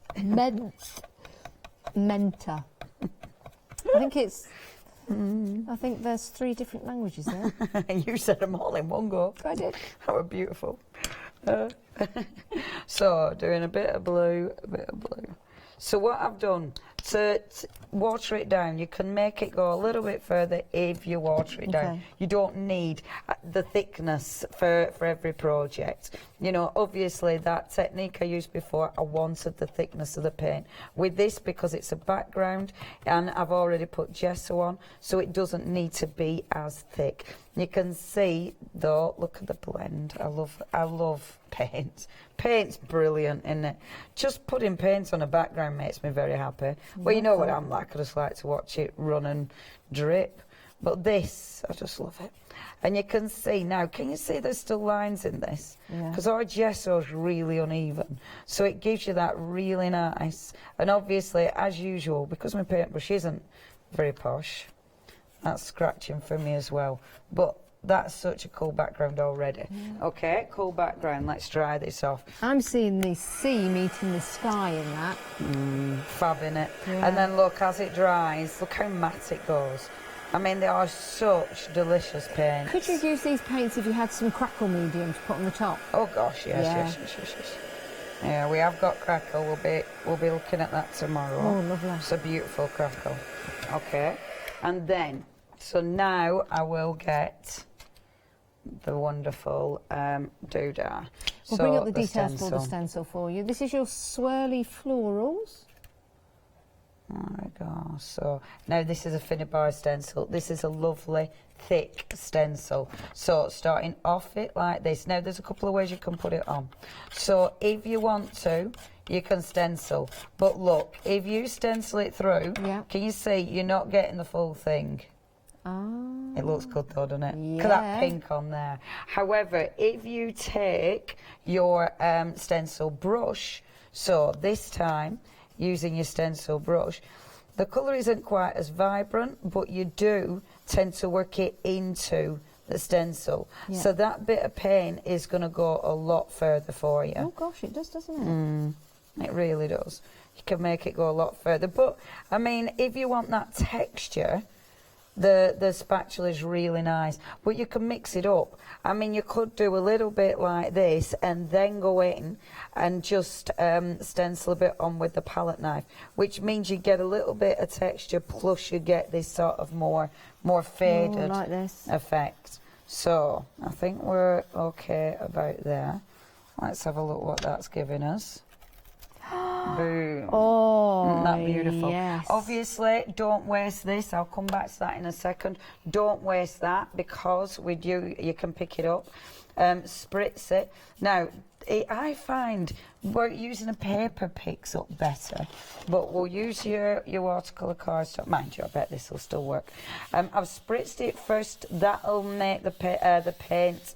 Menta. I think it's... I think there's 3 different languages there. You said them all in one go. I did. That were beautiful. So, doing a bit of blue, a bit of blue. So what I've done, to water it down, you can make it go a little bit further if you water it down. Okay. You don't need the thickness for every project. You know, obviously that technique I used before, I wanted the thickness of the paint. With this, because it's a background, and I've already put gesso on, so it doesn't need to be as thick. You can see, though, look at the blend. I love paint. Paint's brilliant, isn't it? Just putting paint on a background makes me very happy. Well, you know what I'm like. I just like to watch it run and drip. But this, I just love it. And you can see now, can you see there's still lines in this? Yeah. Because our gesso's really uneven. So it gives you that really nice. And obviously, as usual, because my paintbrush isn't very posh, that's scratching for me as well. But that's such a cool background already. Yeah. Okay, cool background. Let's dry this off. I'm seeing the sea meeting the sky in that. Fab, innit? Yeah. And then look, as it dries, look how matte it goes. I mean, they are such delicious paints. Could you use these paints if you had some crackle medium to put on the top? Oh gosh, yes, Yeah. yes. Yeah, we have got crackle. We'll be looking at that tomorrow. Oh, lovely. It's a beautiful crackle. Okay, and then so now I will get the wonderful doodah. We'll bring up the details for the stencil for you. This is your swirly florals. There we go. So now this is a Finnebar stencil. This is a lovely thick stencil. So starting off it like this. Now there's a couple of ways you can put it on. So if you want to, you can stencil. But look, if you stencil it through, can you see you're not getting the full thing? Oh. It looks good though, doesn't it? Yeah. Look at that pink on there. However, if you take your stencil brush, so this time, using your stencil brush, the colour isn't quite as vibrant, but you do tend to work it into the stencil. Yeah. So that bit of paint is going to go a lot further for you. Oh gosh, it does, doesn't it? It really does. You can make it go a lot further. But, I mean, if you want that texture, the spatula is really nice, but you can mix it up. I mean, you could do a little bit like this and then go in and just stencil a bit on with the palette knife, which means you get a little bit of texture, plus you get this sort of more faded like this effect. So I think we're okay about there. Let's have a look what that's giving us. Boom. Oh, Isn't that beautiful? yes. Obviously, don't waste this. I'll come back to that in a second. Don't waste that, because with you can pick it up, spritz it. Now, I find we're using a paper picks up better, but we'll use your watercolour cardstock. Mind you, I bet this will still work. I've spritzed it first. That'll make the paint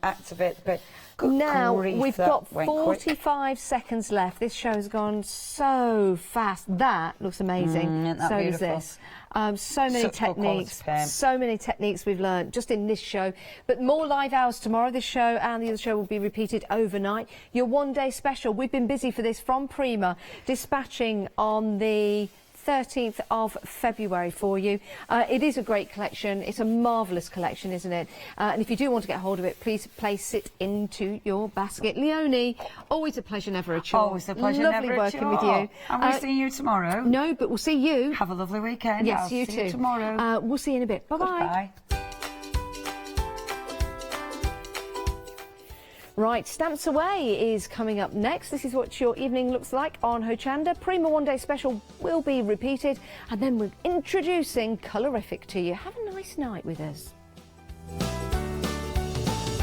activate the paint. Good now grief, we've that got went quick. 45 seconds left. This show's gone so fast. That looks amazing. Isn't that so beautiful? does this. So many Such good quality techniques, paint. so many techniques we've learned just in this show. But more live hours tomorrow. This show and the other show will be repeated overnight. Your one-day special. We've been busy for this from Prima, dispatching on the 13th of February for you. It is a great collection. It's a marvellous collection, isn't it? And if you do want to get hold of it, please place it into your basket. Leonie, always a pleasure, never a chore. Always a pleasure, Lovely never a working with chore. you. And we'll see you tomorrow. No, but we'll see you. Have a lovely weekend. Yes, I'll you see too. you tomorrow. We'll see you in a bit. Bye-bye. Goodbye. Right, Stamps Away is coming up next. This is what your evening looks like on Hochanda. Prima One Day Special will be repeated, and then we're introducing Colorific to you. Have a nice night with us.